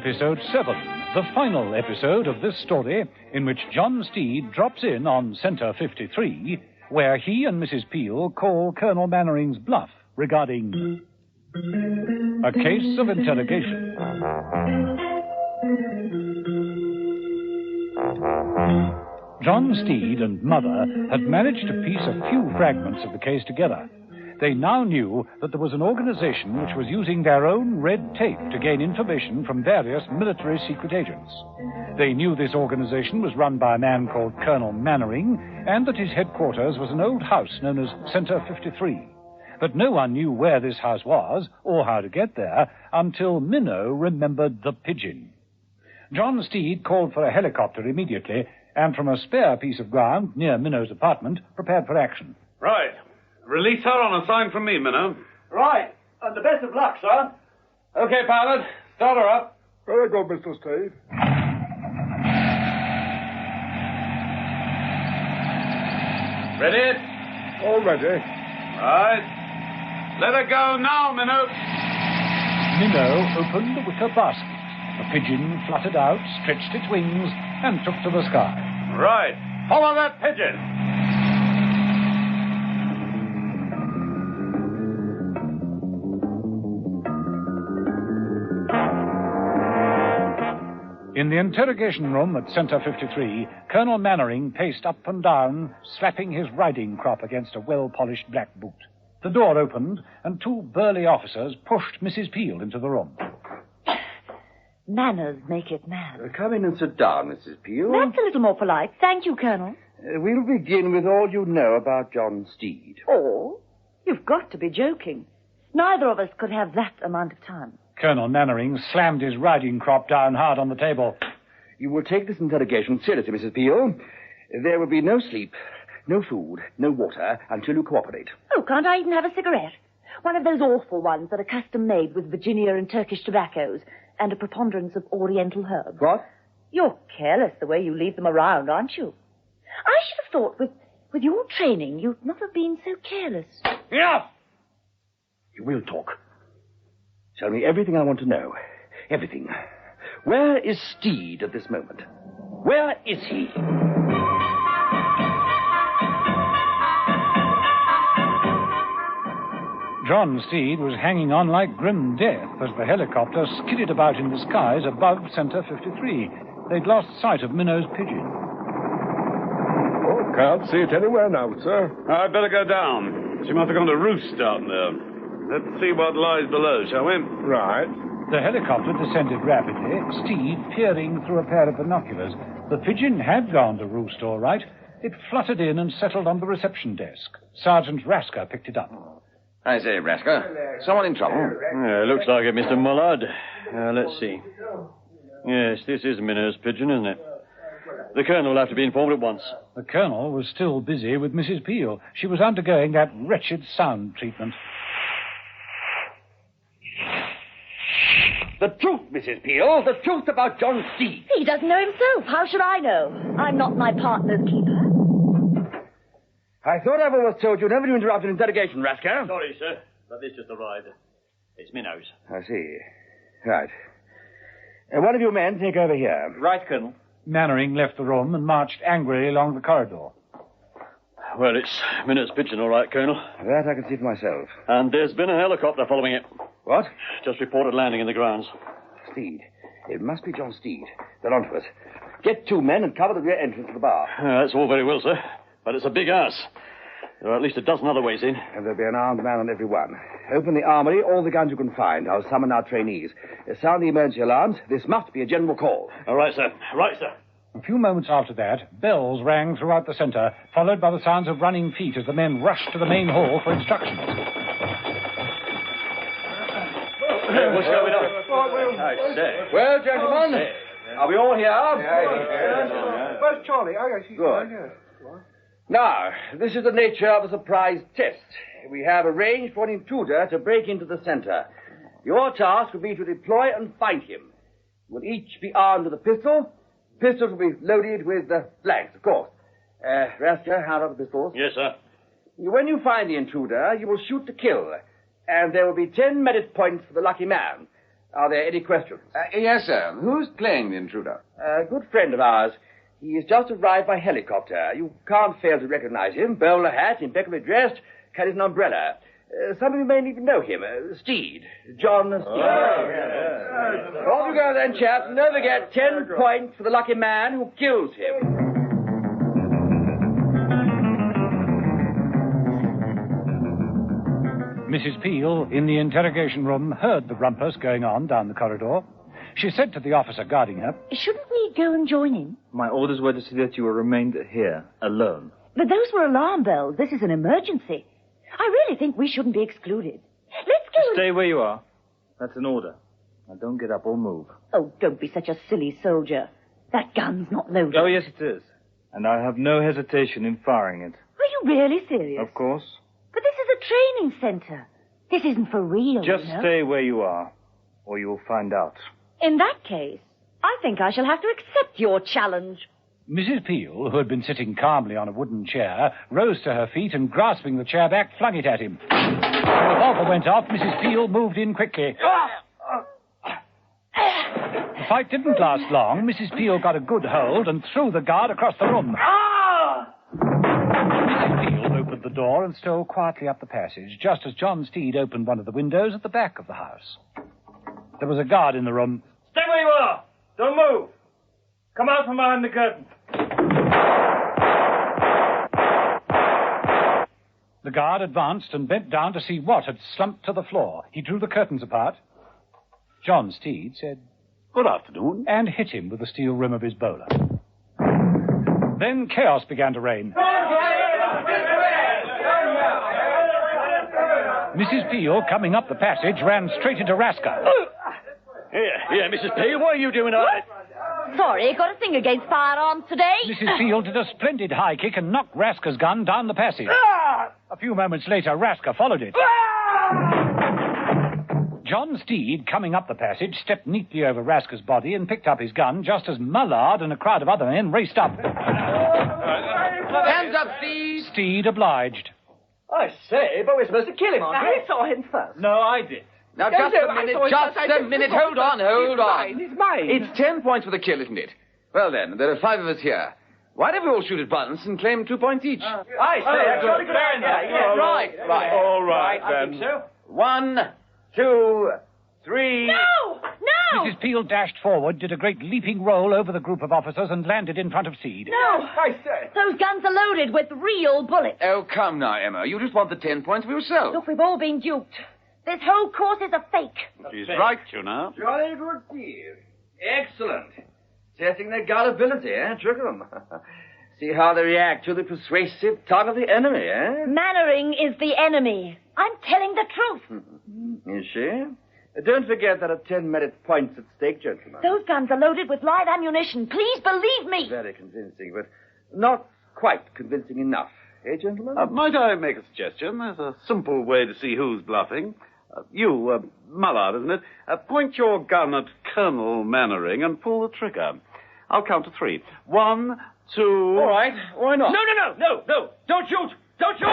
Episode 7, the final episode of this story, in which John Steed drops in on Centre 53, where he and Mrs. Peel call Colonel Mannering's bluff regarding a case of interrogation. John Steed and Mother had managed to piece a few fragments of the case together. They now knew that there was an organization which was using their own red tape to gain information from various military secret agents. They knew this organization was run by a man called Colonel Mannering, and that his headquarters was an old house known as Centre 53. But no one knew where this house was, or how to get there, until Minnow remembered the pigeon. John Steed called for a helicopter immediately, and from a spare piece of ground near Minnow's apartment, prepared for action. Right. Release her on a sign from me, Minnow. Right. And the best of luck, sir. Okay, pilot. Start her up. Very good, Mr. Steed. Ready? All ready. Right. Let her go now, Minnow. Minnow opened the wicker basket. A pigeon fluttered out, stretched its wings, and took to the sky. Right. Follow that pigeon. In the interrogation room at Centre 53, Colonel Mannering paced up and down, slapping his riding crop against a well-polished black boot. The door opened, and two burly officers pushed Mrs. Peel into the room. Manners make it man. Come in and sit down, Mrs. Peel. That's a little more polite. Thank you, Colonel. We'll begin with all you know about John Steed. Oh? You've got to be joking. Neither of us could have that amount of time. Colonel Mannering slammed his riding crop down hard on the table. You will take this interrogation seriously, Mrs. Peel. There will be no sleep, no food, no water until you cooperate. Oh, can't I even have a cigarette? One of those awful ones that are custom-made with Virginia and Turkish tobaccos and a preponderance of Oriental herbs. What? You're careless the way you leave them around, aren't you? I should have thought with your training you'd not have been so careless. Enough! You will talk. Tell me everything I want to know. Everything. Where is Steed at this moment? Where is he? John Steed was hanging on like grim death as the helicopter skidded about in the skies above Centre 53. They'd lost sight of Minnow's pigeon. Oh, can't see it anywhere now, sir. I'd better go down. She must have gone to roost down there. Let's see what lies below, shall we? Right. The helicopter descended rapidly, Steed peering through a pair of binoculars. The pigeon had gone to roost, all right. It fluttered in and settled on the reception desk. Sergeant Rasker picked it up. I say, Rasker, someone in trouble? Looks like it, Mr. Mullard. Let's see. Yes, this is Minnow's pigeon, isn't it? The colonel will have to be informed at once. The colonel was still busy with Mrs. Peel. She was undergoing that wretched sound treatment. The truth, Mrs. Peel, the truth about John Steed. He doesn't know himself. How should I know? I'm not my partner's keeper. I thought I've always told you never to interrupt an interrogation, Rasker. Sorry, sir, but this just arrived. It's Minnow's. I see. Right. One of you men take over here. Right, Colonel. Mannering left the room and marched angrily along the corridor. Well, it's Minnow's pigeon, all right, Colonel. That I can see for myself. And there's been a helicopter following it. What? Just reported landing in the grounds. Steed. It must be John Steed. They're onto us. Get two men and cover the rear entrance to the bar. That's all very well, sir. But it's a big house. There are at least a dozen other ways in. And there'll be an armed man on every one. Open the armory, all the guns you can find. I'll summon our trainees. Sound the emergency alarms. This must be a general call. All right, sir. Right, sir. A few moments after that, bells rang throughout the centre, followed by the sounds of running feet as the men rushed to the main hall for instructions. What's going on? I say. Well, gentlemen, are we all here? Where's Charlie? Oh, yes, he's good. Now, this is the nature of a surprise test. We have arranged for an intruder to break into the centre. Your task will be to deploy and find him. We'll each be armed with a pistol. Pistols will be loaded with blanks, of course. Rasker, hand out the pistols. Yes, sir. When you find the intruder, you will shoot to kill. And there will be 10 merit points for the lucky man. Are there any questions? Yes, sir. Who's playing the intruder? A good friend of ours. He has just arrived by helicopter. You can't fail to recognize him. Bowler hat, impeccably dressed, carries an umbrella. Some of you may even know him. Steed. John Steed. Off you go then, chaps, and don't forget 10 points for the lucky man who kills him. Mrs. Peel, in the interrogation room, heard the rumpus going on down the corridor. She said to the officer guarding her, Shouldn't we go and join in? My orders were to see that you were remained here, alone. But those were alarm bells. This is an emergency. I really think we shouldn't be excluded. Let's go. Stay where you are. That's an order. Now don't get up or move. Oh, don't be such a silly soldier. That gun's not loaded. Oh, yes, it is. And I have no hesitation in firing it. Are you really serious? Of course. But this is a training center. This isn't for real, Just you know? stay where you are, or you'll find out. In that case, I think I shall have to accept your challenge. Mrs. Peel, who had been sitting calmly on a wooden chair, rose to her feet and, grasping the chair back, flung it at him. When the revolver went off, Mrs. Peel moved in quickly. The fight didn't last long. Mrs. Peel got a good hold and threw the guard across the room. Mrs. Peel opened the door and stole quietly up the passage, just as John Steed opened one of the windows at the back of the house. There was a guard in the room. Stay where you are! Don't move! Come out from behind the curtain. The guard advanced and bent down to see what had slumped to the floor. He drew the curtains apart. John Steed said, "Good afternoon," and hit him with the steel rim of his bowler. Then chaos began to reign. Mrs. Peel, coming up the passage, ran straight into Rasker. Here, Mrs. Peel, what are you doing on it? Sorry, got a thing against firearms today. Mrs. Peel did a splendid high kick and knocked Rasker's gun down the passage. A few moments later, Rasker followed it. John Steed, coming up the passage, stepped neatly over Rasker's body and picked up his gun just as Mullard and a crowd of other men raced up. Hands up, Steed! Steed obliged. I say, but we're supposed to kill him, aren't we? I saw him first. No, I did. Now, just a minute. Hold on. It's mine. It's 10 points for the kill, isn't it? Well, then, there are 5 of us here. Why don't we all shoot at once and claim 2 points each? I say, that's not a good idea. Yeah, right. All right, then. I think so. 1, 2, 3... No! Mrs. Peel dashed forward, did a great leaping roll over the group of officers, and landed in front of Steed. No! I say. Those guns are loaded with real bullets. Oh, come now, Emma. You just want the 10 points for yourself. Look, we've all been duped. This whole course is a fake. She's right, you know. Jolly good deal. Excellent. Testing their gullibility, eh? Trick 'em. See how they react to the persuasive tongue of the enemy, eh? Mannering is the enemy. I'm telling the truth. Is she? Don't forget there are 10 merit points at stake, gentlemen. Those guns are loaded with live ammunition. Please believe me. Very convincing, but not quite convincing enough. Eh, gentlemen? Might I make a suggestion? There's a simple way to see who's bluffing. You, Mullard, isn't it? Point your gun at Colonel Mannering and pull the trigger. I'll count to 3. 1, 2... All right. Why not? No. Don't shoot. Don't shoot.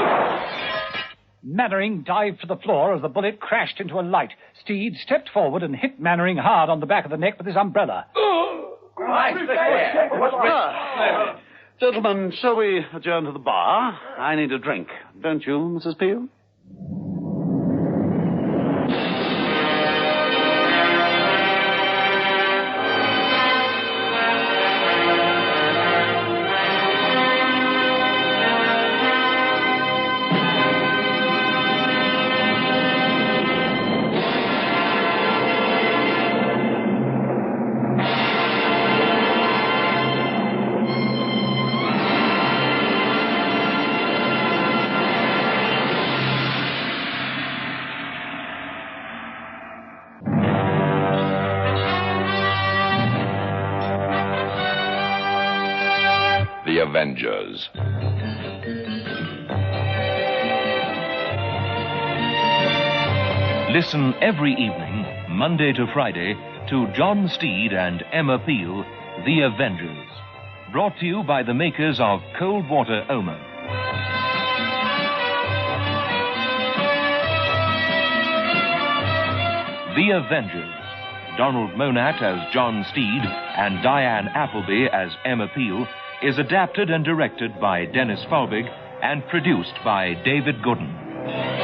Mannering dived to the floor as the bullet crashed into a light. Steed stepped forward and hit Mannering hard on the back of the neck with his umbrella. Gentlemen, shall we adjourn to the bar? I need a drink. Don't you, Mrs. Peel? The Avengers. Listen every evening, Monday to Friday, to John Steed and Emma Peel, The Avengers. Brought to you by the makers of Cold Water Omo. The Avengers, Donald Monat as John Steed and Diane Appleby as Emma Peel, is adapted and directed by Dennis Falbig and produced by David Gooden.